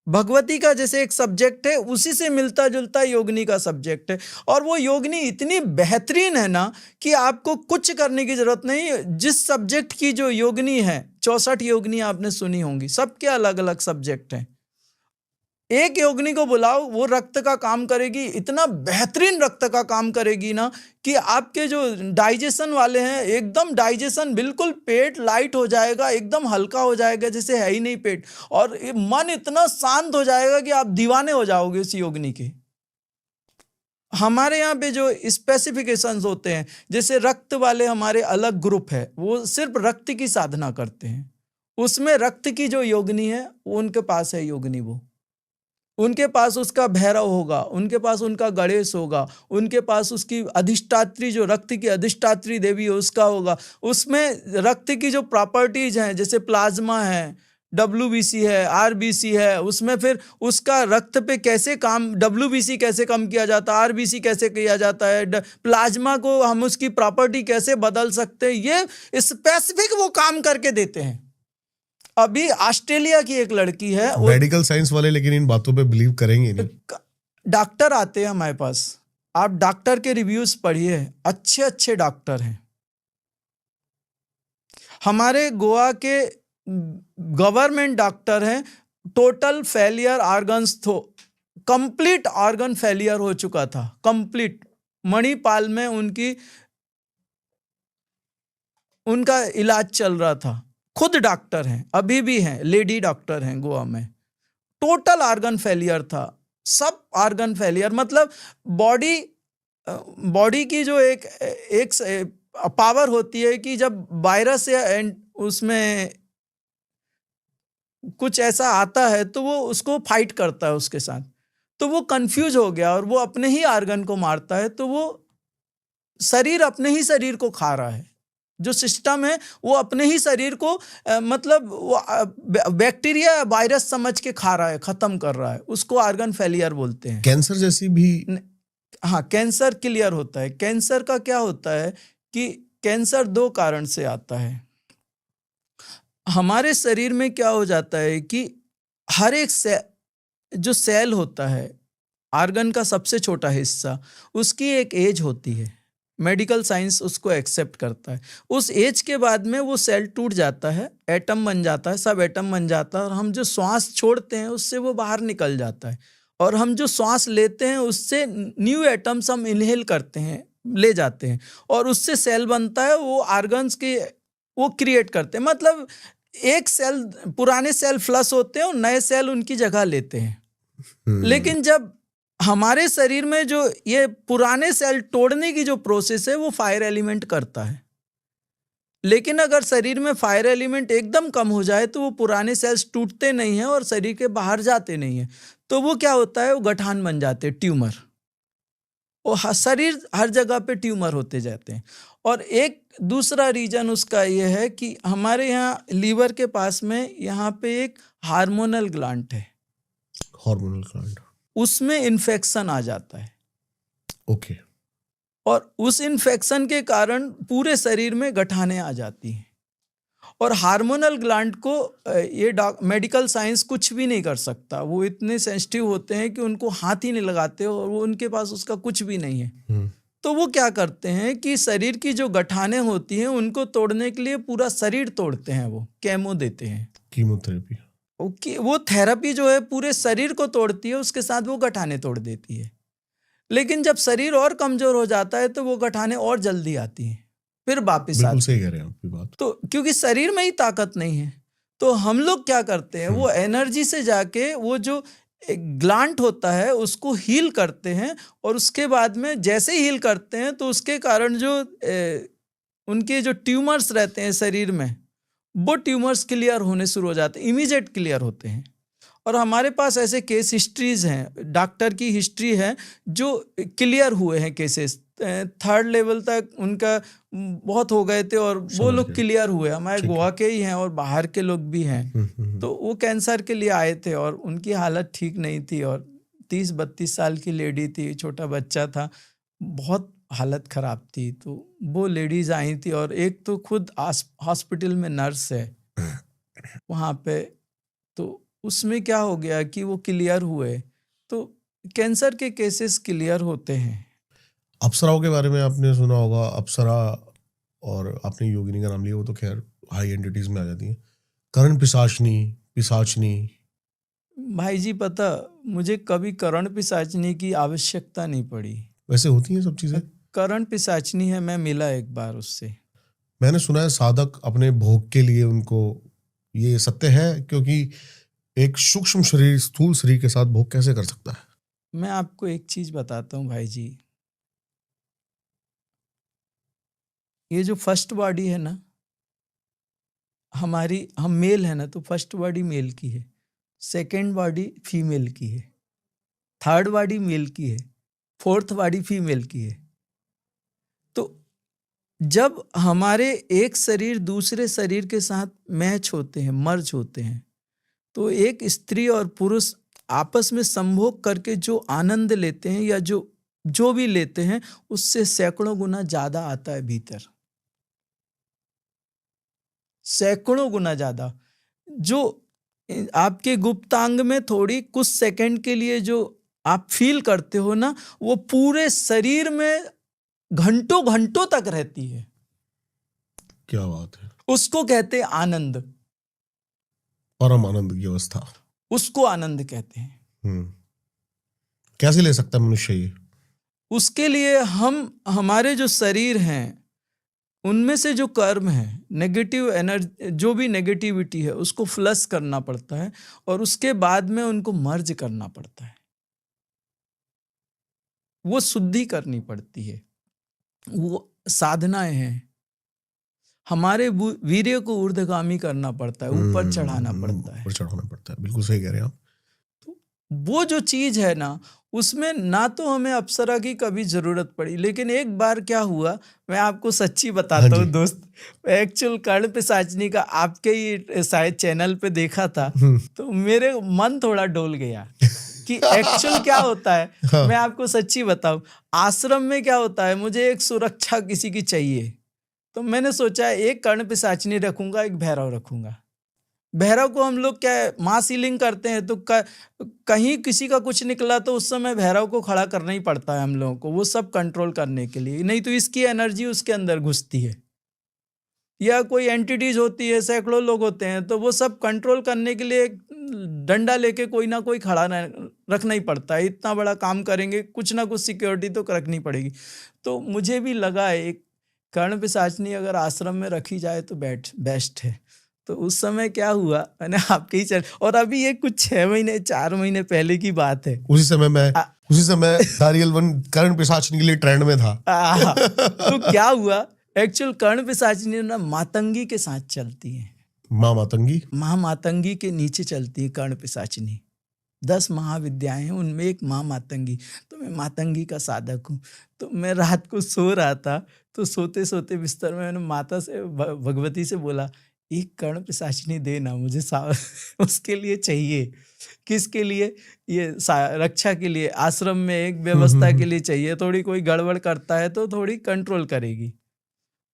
भगवती का जैसे एक सब्जेक्ट है, उसी से मिलता जुलता योगनी का सब्जेक्ट है। और वो योगनी इतनी बेहतरीन है ना कि आपको कुछ करने की जरूरत नहीं। जिस सब्जेक्ट की जो योगनी है, 64 योगनी आपने सुनी होंगी, सबके अलग अलग सब्जेक्ट हैं। एक योगनी को बुलाओ, वो रक्त का काम करेगी, इतना बेहतरीन रक्त का काम करेगी ना कि आपके जो डाइजेशन वाले हैं, एकदम डाइजेशन बिल्कुल, पेट लाइट हो जाएगा, एकदम हल्का हो जाएगा, जैसे है ही नहीं पेट। और मन इतना शांत हो जाएगा कि आप दीवाने हो जाओगे उस योगनी के। हमारे यहाँ पे जो स्पेसिफिकेशंस होते हैं, जैसे रक्त वाले हमारे अलग ग्रुप है, वो सिर्फ रक्त की साधना करते हैं। उसमें रक्त की जो योगनी है वो उनके पास है योगनी। वो उनके पास उसका भैरव होगा, उनके पास उनका गणेश होगा, उनके पास उसकी अधिष्ठात्री, जो रक्त की अधिष्ठात्री देवी है, उसका होगा। उसमें रक्त की जो प्रॉपर्टीज हैं, जैसे प्लाज्मा है, WBC है, RBC है, उसमें फिर उसका रक्त पे कैसे काम, WBC कैसे कम किया जाता है, RBC कैसे किया जाता है, प्लाज्मा को हम उसकी प्रॉपर्टी कैसे बदल सकते हैं, ये स्पेसिफिक वो काम करके देते हैं। अभी ऑस्ट्रेलिया की एक लड़की है, मेडिकल साइंस वाले लेकिन इन बातों पे बिलीव करेंगे नहीं। डॉक्टर आते हैं हमारे पास, आप डॉक्टर के रिव्यूज पढ़िए, अच्छे अच्छे डॉक्टर हैं। हमारे गोवा के गवर्नमेंट डॉक्टर हैं, टोटल फेलियर ऑर्गन्स थो, कंप्लीट ऑर्गन फेलियर हो चुका था, कंप्लीट। मणिपाल में उनका इलाज चल रहा था। खुद डॉक्टर हैं, अभी भी हैं, लेडी डॉक्टर हैं गोवा में। टोटल ऑर्गन फेलियर था, सब ऑर्गन फेलियर। मतलब बॉडी की जो एक पावर होती है कि जब वायरस या उसमें कुछ ऐसा आता है तो वो उसको फाइट करता है उसके साथ। तो वो कंफ्यूज हो गया और वो अपने ही ऑर्गन को मारता है। तो वो शरीर अपने ही शरीर को खा रहा है। जो सिस्टम है वो अपने ही शरीर को मतलब वो बैक्टीरिया वायरस समझ के खा रहा है, खत्म कर रहा है। उसको ऑर्गन फेलियर बोलते हैं। कैंसर जैसी भी? हाँ, कैंसर क्लियर होता है। कैंसर का क्या होता है कि कैंसर 2 कारण से आता है। हमारे शरीर में क्या हो जाता है कि हर एक जो सेल होता है, ऑर्गन का सबसे छोटा हिस्सा, उसकी एक एज होती है। मेडिकल साइंस उसको एक्सेप्ट करता है। उस एज के बाद में वो सेल टूट जाता है, एटम बन जाता है, सब एटम बन जाता है, और हम जो श्वास छोड़ते हैं उससे वो बाहर निकल जाता है, और हम जो श्वास लेते हैं उससे न्यू एटम्स हम इनहेल करते हैं, ले जाते हैं, और उससे सेल बनता है, वो ऑर्गन्स के वो क्रिएट करते हैं। मतलब एक सेल, पुराने सेल फ्लश होते हैं और नए सेल उनकी जगह लेते हैं। लेकिन जब हमारे शरीर में जो ये पुराने सेल तोड़ने की जो प्रोसेस है वो फायर एलिमेंट करता है। लेकिन अगर शरीर में फायर एलिमेंट एकदम कम हो जाए तो वो पुराने सेल्स टूटते नहीं हैं और शरीर के बाहर जाते नहीं हैं, तो वो क्या होता है, वो गठान बन जाते हैं, ट्यूमर, और शरीर हर जगह पे ट्यूमर होते जाते हैं। और एक दूसरा रीजन उसका ये है कि हमारे यहाँ लीवर के पास में यहाँ पे एक हार्मोनल ग्लैंड है, हार्मोनल ग्लैंड, उसमें इन्फेक्शन आ जाता है। ओके। और उस इन्फेक्शन के कारण पूरे शरीर में गठाने आ जाती हैं। और हार्मोनल ग्लैंड को ये मेडिकल साइंस कुछ भी नहीं कर सकता, वो इतने सेंसिटिव होते हैं कि उनको हाथ ही नहीं लगाते, और वो उनके पास उसका कुछ भी नहीं है। तो वो क्या करते हैं कि शरीर की जो गठाने होती हैं उनको तोड़ने के लिए पूरा शरीर तोड़ते हैं, वो केमो देते हैं, कीमोथेरेपी। ओके, वो थेरेपी जो है पूरे शरीर को तोड़ती है, उसके साथ वो गठाने तोड़ देती है। लेकिन जब शरीर और कमजोर हो जाता है तो वो गठाने और जल्दी आती हैं, फिर वापस आती हैं। सही कह रहे हैं आपकी बात। तो क्योंकि शरीर में ही ताकत नहीं है, तो हम लोग क्या करते हैं, वो एनर्जी से जाके वो जो ग्लैंड होता है उसको हील करते हैं, और उसके बाद में जैसे हील करते हैं तो उसके कारण जो उनके जो ट्यूमर्स रहते हैं शरीर में, वो ट्यूमर्स क्लियर होने शुरू हो जाते हैं, इमीडिएट क्लियर होते हैं। और हमारे पास ऐसे केस हिस्ट्रीज हैं, डॉक्टर की हिस्ट्री है जो क्लियर हुए हैं केसेस, 3rd लेवल तक उनका बहुत हो गए थे और वो लोग क्लियर हुए। हमारे गोवा के ही हैं और बाहर के लोग भी हैं। तो वो कैंसर के लिए आए थे और उनकी हालत ठीक नहीं थी, और 30-32 साल की लेडी थी, छोटा बच्चा था, बहुत हालत ख़राब थी। तो वो लेडीज़ आई थी, और एक तो खुद हॉस्पिटल में नर्स है वहाँ पे। तो उसमें क्या हो गया कि वो क्लियर हुए। तो कैंसर के केसेस क्लियर होते हैं। अप्सराओं के बारे में आपने सुना होगा, अप्सरा, और आपने योगिनी का नाम लिया, वो तो खैर हाई एंटिटीज में आ जाती हैं। करण पिशाचनी भाई जी, पता मुझे कभी करण पिशाचनी की आवश्यकता नहीं पड़ी। वैसे होती हैं सब चीजें। करण पिशाचनी है, मैं मिला एक बार उससे। मैंने सुना है साधक अपने भोग के लिए उनको, ये सत्य है? क्योंकि एक सूक्ष्म शरीर स्थूल शरीर के साथ भोग कैसे कर सकता है? मैं आपको एक चीज बताता हूँ भाई जी, ये जो फर्स्ट बॉडी है ना हमारी, हम मेल है ना, तो फर्स्ट बॉडी मेल की है, सेकेंड बॉडी फीमेल की है, 3rd बॉडी मेल की है, 4th बॉडी फीमेल की है। तो जब हमारे एक शरीर दूसरे शरीर के साथ मैच होते हैं, मर्ज होते हैं, तो एक स्त्री और पुरुष आपस में संभोग करके जो आनंद लेते हैं या जो भी लेते हैं, उससे सैकड़ों गुना ज्यादा आता है भीतर, सैकड़ों गुना ज्यादा। जो आपके गुप्तांग में थोड़ी कुछ सेकंड के लिए जो आप फील करते हो ना, वो पूरे शरीर में घंटों घंटों तक रहती है। क्या बात है! उसको कहते हैं आनंद, परम आनंद की अवस्था, उसको आनंद कहते हैं। कैसे ले सकता है मनुष्य ये? उसके लिए हमारे जो शरीर हैं उनमें से जो कर्म है, नेगेटिव एनर्जी, जो भी नेगेटिविटी है, उसको फ्लश करना पड़ता है, और उसके बाद में उनको मर्ज करना पड़ता है, वो शुद्धि करनी पड़ती है। वो साधनाएं हैं। हमारे वीर्य को ऊर्ध्वगामी करना पड़ता है, ऊपर चढ़ाना पड़ता है, ऊपर चढ़ाना पड़ता है। बिल्कुल सही कह रहे हैं आप। तो वो जो चीज है ना, उसमें ना तो हमें अप्सरा की कभी जरूरत पड़ी। लेकिन एक बार क्या हुआ, मैं आपको सच्ची बताता हूँ दोस्त, एक्चुअल कर्ण पिशाचनी का आपके ही शायद चैनल पे देखा था, तो मेरे मन थोड़ा डोल गया कि एक्चुअल क्या होता है। हाँ। मैं आपको सच्ची बताऊं, आश्रम में क्या होता है, मुझे एक सुरक्षा किसी की चाहिए, तो मैंने सोचा एक कर्ण पिशाचनी रखूंगा, एक भैरव रखूंगा। भैरव को हम लोग क्या है, मास हीलिंग करते हैं तो कहीं किसी का कुछ निकला तो उस समय भैरव को खड़ा करना ही पड़ता है हम लोगों को, वो सब कंट्रोल करने के लिए, नहीं तो इसकी एनर्जी उसके अंदर घुसती है। या कोई एंटिटीज होती है, सैकड़ों लोग होते हैं, तो वो सब कंट्रोल करने के लिए डंडा लेके कोई ना कोई खड़ा रखना ही पड़ता है। इतना बड़ा काम करेंगे, कुछ ना कुछ सिक्योरिटी तो रखनी पड़ेगी। तो मुझे भी लगा एक कर्ण पिशाचनी अगर आश्रम में रखी जाए तो बेस्ट है। तो उस समय क्या हुआ, मैंने आपके ही और अभी ये कुछ 6 महीने 4 महीने पहले की बात है। उसी समय दारियल वन कर्ण पिशाचनी के लिए ट्रेंड में था। तो क्या हुआ, एक्चुअल कर्ण पिशाचनी ना मातंगी के साथ चलती है। माँ मातंगी के नीचे चलती है कर्ण पिशाचनी। 10 महाविद्याएं हैं, उनमें एक माँ मातंगी। तो मैं मातंगी का साधक हूँ। तो मैं रात को सो रहा था, तो सोते सोते बिस्तर में मैंने माता से, भगवती से बोला, एक कर्ण पिशाचनी देना मुझे, उसके लिए चाहिए। किसके लिए? ये रक्षा के लिए, आश्रम में एक व्यवस्था के लिए चाहिए। थोड़ी कोई गड़बड़ करता है तो थोड़ी कंट्रोल करेगी।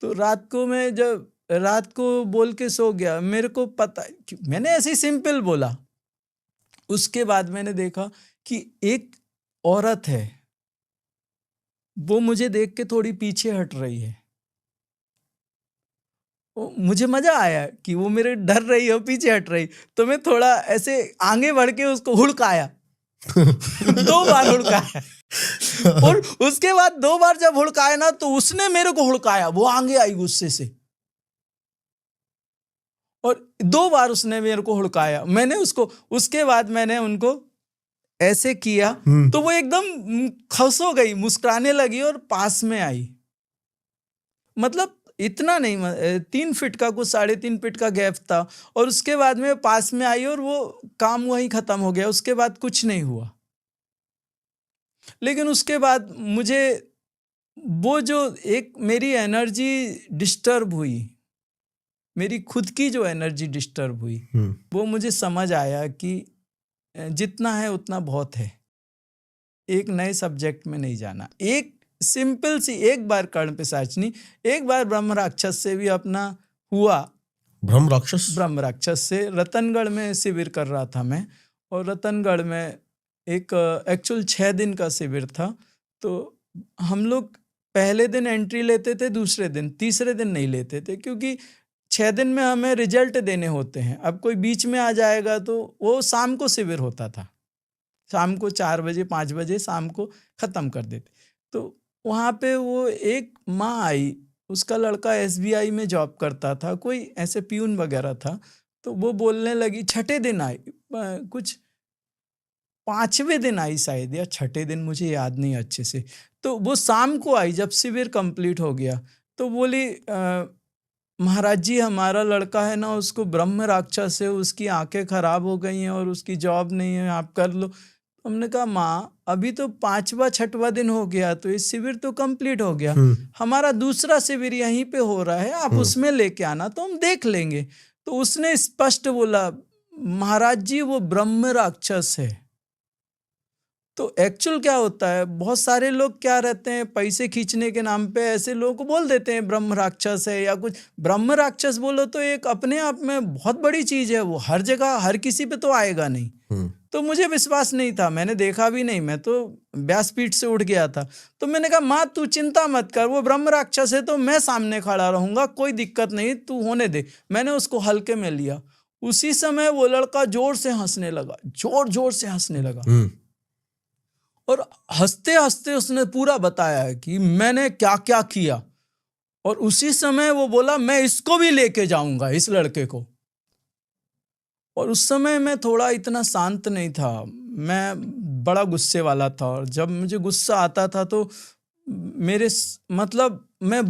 तो रात को बोल के सो गया। मेरे को पता, मैंने ऐसे ही सिंपल बोला। उसके बाद मैंने देखा कि एक औरत है, वो मुझे देख के थोड़ी पीछे हट रही है। मुझे मजा आया कि वो मेरे डर रही है, पीछे हट रही। तो मैं थोड़ा ऐसे आगे बढ़ के उसको हुड़काया। 2 बार हुड़काया। और उसके बाद 2 बार जब हुड़काया ना, तो उसने मेरे को हुड़काया। वो आगे आई गुस्से से, और 2 बार उसने मेरे को हुड़काया। मैंने उसको, उसके बाद मैंने उनको ऐसे किया तो वो एकदम खुश हो गई, मुस्कुराने लगी और पास में आई। मतलब इतना नहीं, 3 फीट का, कुछ 3.5 फीट का गैप था। और उसके बाद में पास में आई और वो काम वहीं खत्म हो गया। उसके बाद कुछ नहीं हुआ। लेकिन उसके बाद मुझे वो जो एक मेरी एनर्जी डिस्टर्ब हुई, मेरी खुद की जो एनर्जी डिस्टर्ब हुई, वो मुझे समझ आया कि जितना है उतना बहुत है। एक नए सब्जेक्ट में नहीं जाना। एक सिंपल सी, एक बार कर्ण पिशाचनी, एक बार ब्रह्म राक्षस से भी अपना हुआ। ब्रह्म राक्षस से रतनगढ़ में शिविर कर रहा था मैं, और रतनगढ़ में एक एक्चुअल 6 दिन का शिविर था। तो हम लोग पहले दिन एंट्री लेते थे, दूसरे दिन, तीसरे दिन नहीं लेते थे, क्योंकि 6 दिन में हमें रिजल्ट देने होते हैं। अब कोई बीच में आ जाएगा तो वो शाम को शिविर होता था, शाम को 4 बजे 5 बजे शाम को ख़त्म कर देते। तो वहाँ पे वो एक माँ आई, उसका लड़का SBI में जॉब करता था, कोई ऐसे प्यून वगैरह था। तो वो बोलने लगी, छठे दिन आई, कुछ 5वें दिन आई शायद, या छठे दिन, मुझे याद नहीं अच्छे से। तो वो शाम को आई जब शिविर कंप्लीट हो गया। तो बोली, महाराज जी हमारा लड़का है ना, उसको ब्रह्म राक्षस है, उसकी आंखें खराब हो गई हैं और उसकी जॉब नहीं है, आप कर लो। हमने कहा, माँ अभी तो 5वां 6वां दिन हो गया, तो ये शिविर तो कंप्लीट हो गया, हमारा दूसरा शिविर यहीं पे हो रहा है, आप उसमें लेके आना तो हम देख लेंगे। तो उसने स्पष्ट बोला, महाराज जी वो ब्रह्म राक्षस है। तो एक्चुअल क्या होता है, बहुत सारे लोग क्या रहते हैं, पैसे खींचने के नाम पे ऐसे लोगों को बोल देते हैं ब्रह्म राक्षस है या कुछ। ब्रह्म राक्षस बोलो तो एक अपने आप में बहुत बड़ी चीज है, वो हर जगह हर किसी पे तो आएगा नहीं। तो मुझे विश्वास नहीं था, मैंने देखा भी नहीं, मैं तो व्यासपीठ से उठ गया था। तो मैंने कहा, माँ तू चिंता मत कर, वो ब्रह्म राक्षस है तो मैं सामने खड़ा रहूंगा, कोई दिक्कत नहीं, तू होने दे। मैंने उसको हल्के में लिया। उसी समय वो लड़का जोर से हंसने लगा, जोर से हंसने लगा, और हंसते हंसते उसने पूरा बताया कि मैंने क्या क्या किया। और उसी समय वो बोला, मैं इसको भी लेके जाऊंगा, इस लड़के को। और उस समय मैं थोड़ा इतना शांत नहीं था, मैं बड़ा गुस्से वाला था। और जब मुझे गुस्सा आता था तो मेरे मतलब मैं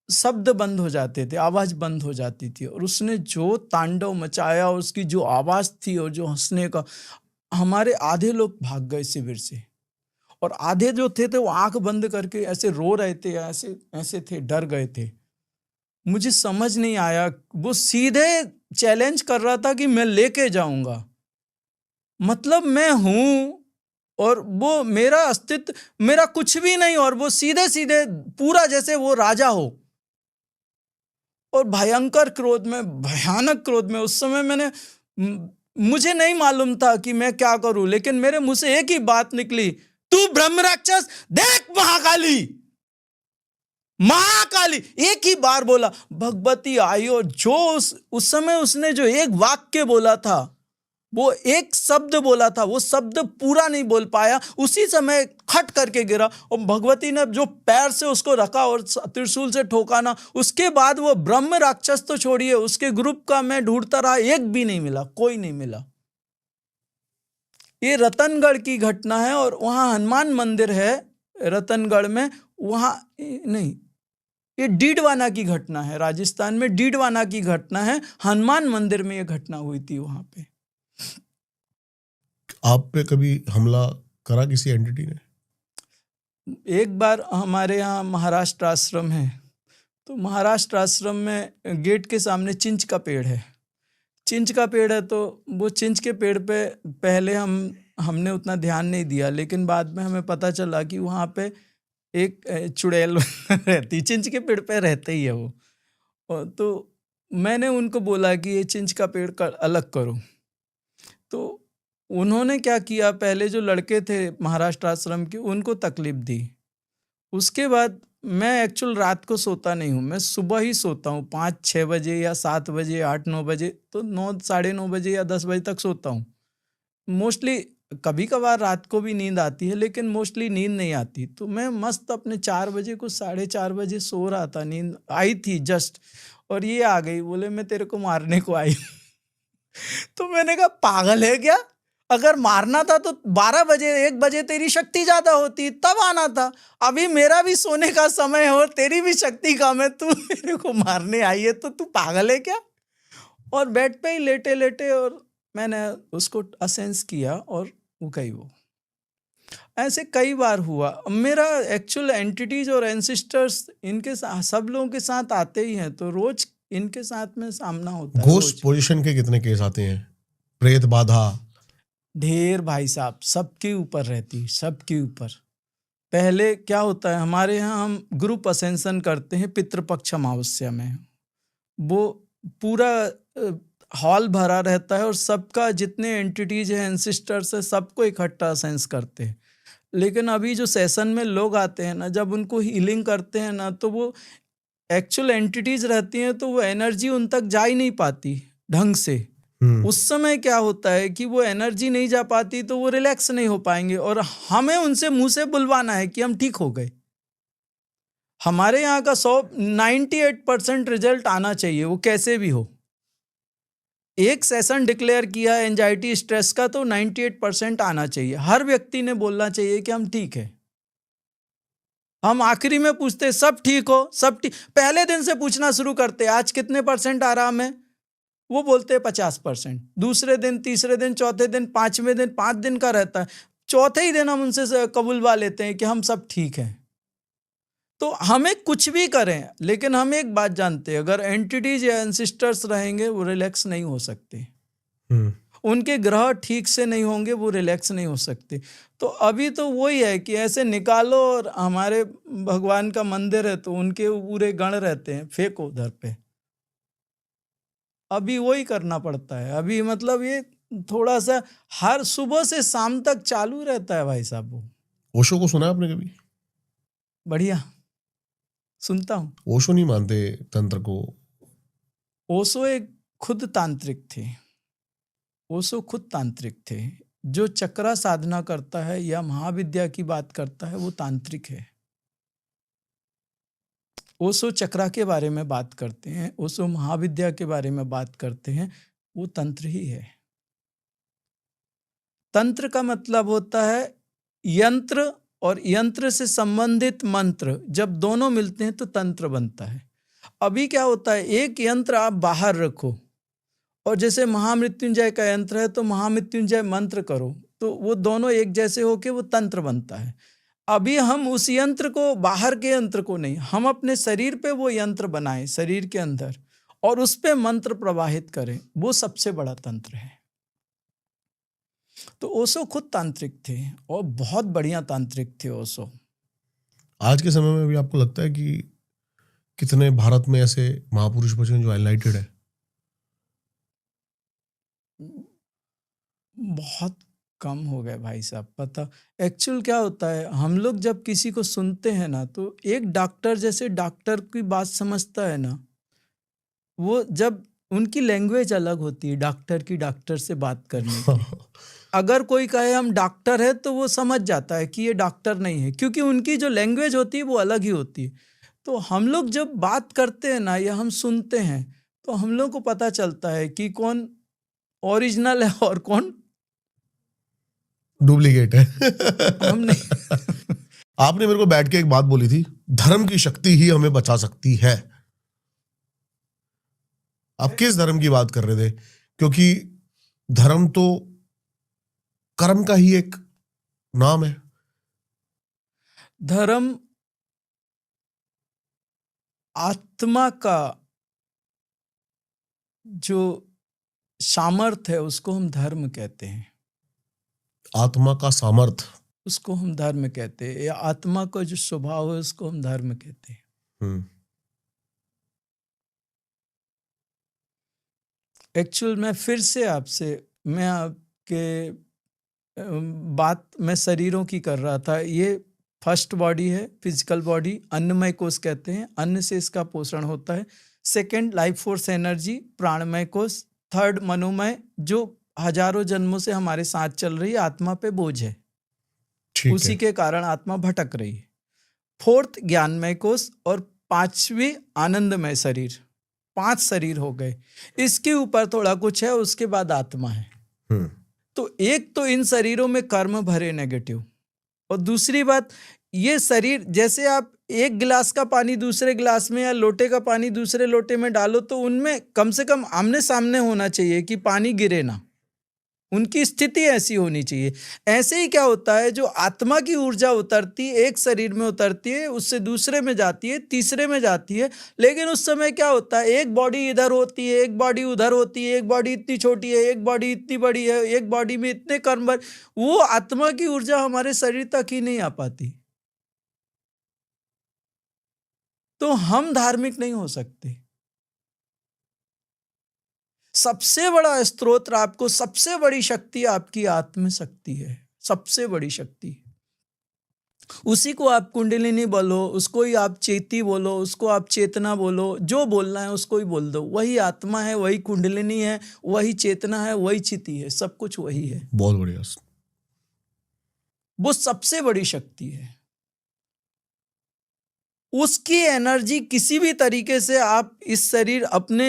शब्द बंद हो जाते थे, आवाज बंद हो जाती थी। और उसने जो तांडव मचाया, उसकी जो आवाज थी और जो हंसने का, हमारे आधे लोग भाग गए शिविर से, और आधे जो थे वो आंख बंद करके ऐसे रो रहे थे, ऐसे थे, डर गए थे। मुझे समझ नहीं आया, वो सीधे चैलेंज कर रहा था कि मैं लेके जाऊंगा, मतलब मैं हूं और वो मेरा अस्तित्व, मेरा कुछ भी नहीं, और वो सीधे सीधे पूरा जैसे वो राजा हो। और भयंकर क्रोध में, भयानक क्रोध में। उस समय मुझे नहीं मालूम था कि मैं क्या करूं, लेकिन मेरे मुंह से एक ही बात निकली, तू ब्रह्म राक्षस देख महाकाली, महाकाली, एक ही बार बोला। भगवती आई और जो उस समय उसने जो एक वाक्य बोला था, वो एक शब्द बोला था, वो शब्द पूरा नहीं बोल पाया, उसी समय खट करके गिरा। और भगवती ने जो पैर से उसको रखा और त्रिशूल से ठोका ना, उसके बाद वो ब्रह्म राक्षस तो छोड़िए, उसके ग्रुप का मैं ढूंढता रहा, एक भी नहीं मिला, कोई नहीं मिला। ये रतनगढ़ की घटना है और वहां हनुमान मंदिर है रतनगढ़ में, वहां नहीं, ये डीडवाना की घटना है, राजस्थान में डीडवाना की घटना है। हनुमान मंदिर में ये घटना हुई थी वहां पे। आप पे कभी हमला करा किसी एंटिटी ने? एक बार हमारे यहाँ महाराष्ट्र आश्रम है, तो महाराष्ट्र आश्रम में गेट के सामने चिंच का पेड़ है। चिंच का पेड़ है, तो वो चिंच के पेड़ पे पहले हमने उतना ध्यान नहीं दिया, लेकिन बाद में हमें पता चला कि वहाँ पे एक चुड़ैल रहती, चिंच के पेड़ पे रहते ही है वो। तो मैंने उनको बोला कि ये चिंच का पेड़ अलग करो। तो उन्होंने क्या किया, पहले जो लड़के थे महाराष्ट्र आश्रम के, उनको तकलीफ दी। उसके बाद मैं एक्चुअल रात को सोता नहीं हूँ, मैं सुबह ही सोता हूँ, 5-6 बजे या 7 बजे, 8-9 बजे, तो 9, साढ़े 9 बजे या 10 बजे तक सोता हूँ मोस्टली। कभी कभार रात को भी नींद आती है, लेकिन मोस्टली नींद नहीं आती। तो मैं मस्त अपने 4 बजे को 4:30 बजे सो रहा था, नींद आई थी जस्ट, और ये आ गई, बोले मैं तेरे को मारने को आई। तो मैंने कहा पागल है क्या, अगर मारना था तो 12 बजे 1 बजे तेरी शक्ति ज्यादा होती, तब आना था। अभी मेरा भी सोने का समय है और तेरी भी शक्ति कम है, तू मेरे को मारने आई है, तो तू पागल है क्या। और बेड पे ही लेटे लेटे और मैंने उसको असेंस किया और वो गई। वो ऐसे कई बार हुआ। मेरा एक्चुअल एंटिटीज और एंसिस्टर्स इनके साथ, सब लोगों के साथ आते ही हैं, तो रोज इनके साथ में सामना होता है। घोस्ट पोजीशन के कितने केस आते हैं? प्रेत बाधा? ढेर भाई साहब, सबके ऊपर रहती, सबके ऊपर। पहले क्या होता है, हमारे यहाँ हम ग्रुप असेंशन करते हैं पितृपक्ष अमावस्या में। वो पूरा हॉल भरा रहता है और सबका जितने एंटिटीज हैं, एंसिस्टर्स है, सबको इकट्ठा असेंस करते हैं। लेकिन अभी जो सेशन में लोग आते हैं ना, जब उनको हीलिंग करते हैं ना, तो वो एक्चुअल एंटिटीज रहती हैं, तो वो एनर्जी उन तक जा ही नहीं पाती ढंग से। उस समय क्या होता है कि वो एनर्जी नहीं जा पाती, तो वो रिलैक्स नहीं हो पाएंगे, और हमें उनसे मुंह से बुलवाना है कि हम ठीक हो गए। हमारे यहाँ का 98% रिजल्ट आना चाहिए, वो कैसे भी हो। एक सेशन डिक्लेयर किया एंजाइटी स्ट्रेस का, तो 98% आना चाहिए। हर व्यक्ति ने बोलना चाहिए कि हम ठीक है। हम आखिरी में पूछते सब ठीक हो, सब ठीक। पहले दिन से पूछना शुरू करते आज कितने % आराम है, वो बोलते हैं 50%। दूसरे दिन, तीसरे दिन, चौथे दिन, 5वें दिन, 5 दिन का रहता है, चौथे ही दिन हम उनसे कबूलवा लेते हैं कि हम सब ठीक हैं। तो हमें कुछ भी करें, लेकिन हम एक बात जानते हैं, अगर एंटिटीज या एंसिस्टर्स रहेंगे, वो रिलैक्स नहीं हो सकते। उनके ग्रह ठीक से नहीं होंगे, वो रिलैक्स नहीं हो सकते। तो अभी तो वही है कि ऐसे निकालो, और हमारे भगवान का मंदिर है तो उनके पूरे गण रहते हैं, फेंको उधर पे। अभी वही करना पड़ता है। अभी मतलब ये थोड़ा सा हर सुबह से शाम तक चालू रहता है भाई साहब। वो ओशो को सुना आपने कभी? बढ़िया सुनता हूँ। ओशो नहीं मानते तंत्र को? ओशो एक खुद तांत्रिक थे। ओशो खुद तांत्रिक थे। जो चक्रा साधना करता है या महाविद्या की बात करता है, वो तांत्रिक है। ओशो चक्रा के बारे में बात करते हैं, ओशो महाविद्या के बारे में बात करते हैं, वो तंत्र ही है। तंत्र का मतलब होता है यंत्र और यंत्र से संबंधित मंत्र, जब दोनों मिलते हैं तो तंत्र बनता है। अभी क्या होता है, एक यंत्र आप बाहर रखो, और जैसे महामृत्युंजय का यंत्र है तो महामृत्युंजय मंत्र करो, तो वो दोनों एक जैसे होके वो तंत्र बनता है। अभी हम उस यंत्र को, बाहर के यंत्र को नहीं, हम अपने शरीर पे वो यंत्र बनाएं, शरीर के अंदर, और उस पे मंत्र प्रवाहित करें, वो सबसे बड़ा तंत्र है। तो ओशो खुद तांत्रिक थे और बहुत बढ़िया तांत्रिक थे ओशो। आज के समय में भी आपको लगता है कि कितने भारत में ऐसे महापुरुष बचे हैं जो एनलाइटेड है? बहुत कम हो गए भाई साहब। पता एक्चुअल क्या होता है, हम लोग जब किसी को सुनते हैं ना, तो एक डॉक्टर जैसे डॉक्टर की बात समझता है ना, वो जब उनकी लैंग्वेज अलग होती है डॉक्टर की, डॉक्टर से बात करने की। अगर कोई कहे हम डॉक्टर है तो वो समझ जाता है कि ये डॉक्टर नहीं है, क्योंकि उनकी जो लैंग्वेज होती है वो अलग ही होती है। तो हम लोग जब बात करते हैं ना या हम सुनते हैं, तो हम लोग को पता चलता है कि कौन ओरिजिनल है और कौन डुप्लीकेट है। हम नहीं। आपने मेरे को बैठ के एक बात बोली थी, धर्म की शक्ति ही हमें बचा सकती है। आप किस धर्म की बात कर रहे थे? क्योंकि धर्म तो कर्म का ही एक नाम है। धर्म आत्मा का जो सामर्थ्य है उसको हम धर्म कहते हैं। आत्मा का सामर्थ, उसको हम धर्म कहते हैं, या आत्मा का जो स्वभाव है उसको हम धर्म कहते हैं। एक्चुअल मैं फिर से मैं आपके बात मैं शरीरों की कर रहा था। ये फर्स्ट बॉडी है, फिजिकल बॉडी, अन्नमय कोश कहते हैं, अन्न से इसका पोषण होता है। सेकंड लाइफ फोर्स एनर्जी, प्राणमय कोश। थर्ड मनोमय, जो हजारों जन्मों से हमारे साथ चल रही है, आत्मा पे बोझ है, उसी के कारण आत्मा भटक रही है। फोर्थ ज्ञानमय कोश, और पांचवी आनंदमय शरीर। 5 शरीर हो गए। इसके ऊपर थोड़ा कुछ है, उसके बाद आत्मा है। तो एक तो इन शरीरों में कर्म भरे नेगेटिव, और दूसरी बात ये शरीर, जैसे आप एक गिलास का पानी दूसरे गिलास में या लोटे का पानी दूसरे लोटे में डालो, तो उनमें कम से कम आमने सामने होना चाहिए कि पानी गिरे ना, उनकी स्थिति ऐसी होनी चाहिए। ऐसे ही क्या होता है, जो आत्मा की ऊर्जा उतरती है, एक शरीर में उतरती है, उससे दूसरे में जाती है, तीसरे में जाती है, लेकिन उस समय क्या होता है, एक बॉडी इधर होती है, एक बॉडी उधर होती है, एक बॉडी इतनी छोटी है, एक बॉडी इतनी बड़ी है, एक बॉडी में इतने कर्म भर, वो आत्मा की ऊर्जा हमारे शरीर तक ही नहीं आ पाती। तो हम धार्मिक नहीं हो सकते। सबसे बड़ा स्तोत्र आपको, सबसे बड़ी शक्ति आपकी आत्म शक्ति है, सबसे बड़ी शक्ति। उसी को आप कुंडलिनी बोलो, उसको ही आप चेती बोलो, उसको आप चेतना बोलो, जो बोलना है उसको ही बोल दो। वही आत्मा है, वही कुंडलिनी है, वही चेतना है, वही चिति है, सब कुछ वही है। बहुत बढ़िया। वो सबसे बड़ी शक्ति है। उसकी एनर्जी किसी भी तरीके से आप इस शरीर अपने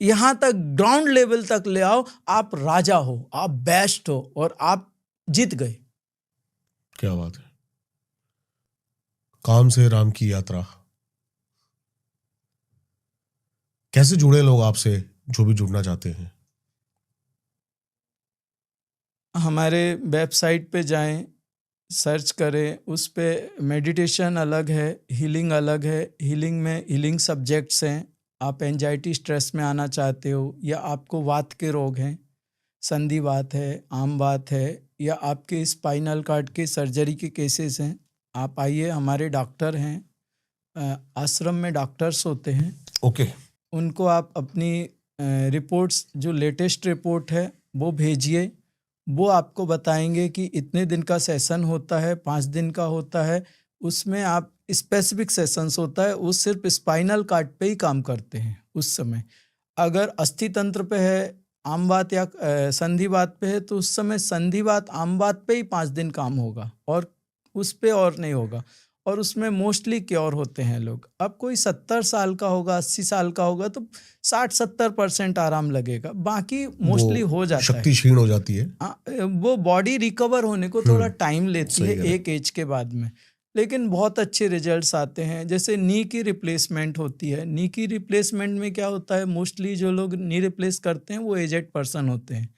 यहां तक ग्राउंड लेवल तक ले आओ, आप राजा हो, आप बेस्ट हो, और आप जीत गए। क्या बात है। काम से राम की यात्रा। कैसे जुड़े लोग आपसे, जो भी जुड़ना चाहते हैं? हमारे वेबसाइट पे जाएं, सर्च करें, उस पे मेडिटेशन अलग है, हीलिंग अलग है। हीलिंग में हीलिंग सब्जेक्ट्स हैं। आप एंजाइटी स्ट्रेस में आना चाहते हो, या आपको वात के रोग हैं, संधिवात है, आम वात है, या आपके स्पाइनल कार्ड के सर्जरी के केसेस हैं, आप आइए। हमारे डॉक्टर हैं, आश्रम में डॉक्टर्स होते हैं। ओके। उनको आप अपनी रिपोर्ट्स, जो लेटेस्ट रिपोर्ट है वो भेजिए। वो आपको बताएंगे कि इतने दिन का सेशन होता है, 5 दिन का होता है, उसमें आप स्पेसिफिक सेशंस होता है, वो सिर्फ स्पाइनल कार्ड पे ही काम करते हैं उस समय। अगर अस्थि तंत्र पे है, आम बात या संधिवात पे है, तो उस समय संधिवात आम बात पे ही 5 दिन काम होगा, और उस पे और नहीं होगा। और उसमें मोस्टली क्योर होते हैं लोग। अब कोई 70 साल का होगा, 80 साल का होगा, तो 60-70% आराम लगेगा, बाकी मोस्टली हो जाता है, शक्ति क्षीण हो जाती है। वो बॉडी रिकवर होने को थोड़ा टाइम लेती है एक एज के बाद में, लेकिन बहुत अच्छे रिजल्ट्स आते हैं। जैसे नी की रिप्लेसमेंट होती है। नी की रिप्लेसमेंट में क्या होता है, मोस्टली जो लोग नी रिप्लेस करते हैं वो एजेड पर्सन होते हैं।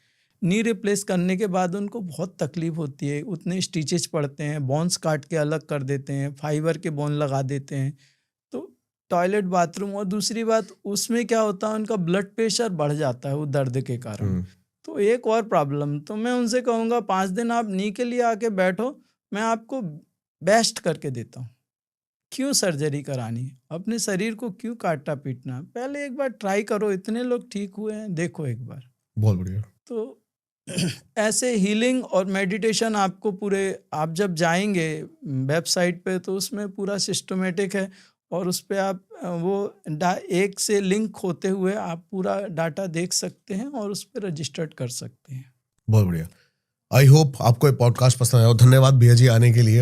नी रिप्लेस करने के बाद उनको बहुत तकलीफ होती है, उतने स्टिचेस पड़ते हैं, बोन्स काट के अलग कर देते हैं, फाइबर के बोन लगा देते हैं, तो टॉयलेट, बाथरूम। और दूसरी बात, उसमें क्या होता है, उनका ब्लड प्रेशर बढ़ जाता है वो दर्द के कारण। तो एक और प्रॉब्लम, तो मैं उनसे कहूँगा 5 दिन आप नी के लिए आके बैठो, मैं आपको बेस्ट करके देता हूँ। क्यों सर्जरी करानी, अपने शरीर को क्यों काटना पीटना, पहले एक बार ट्राई करो। इतने लोग ठीक हुए हैं, देखो एक बार। बहुत बढ़िया। तो ऐसे हीलिंग और मेडिटेशन आपको पूरे, आप जब जाएंगे वेबसाइट पे तो उसमें पूरा सिस्टमेटिक है, और उस पे आप वो एक से लिंक होते हुए आप पूरा डाटा देख सकते हैं और उस पर रजिस्टर्ड कर सकते हैं। बहुत बढ़िया। आई होप आपको ये पॉडकास्ट पसंद आया हो। धन्यवाद भैया जी आने के लिए।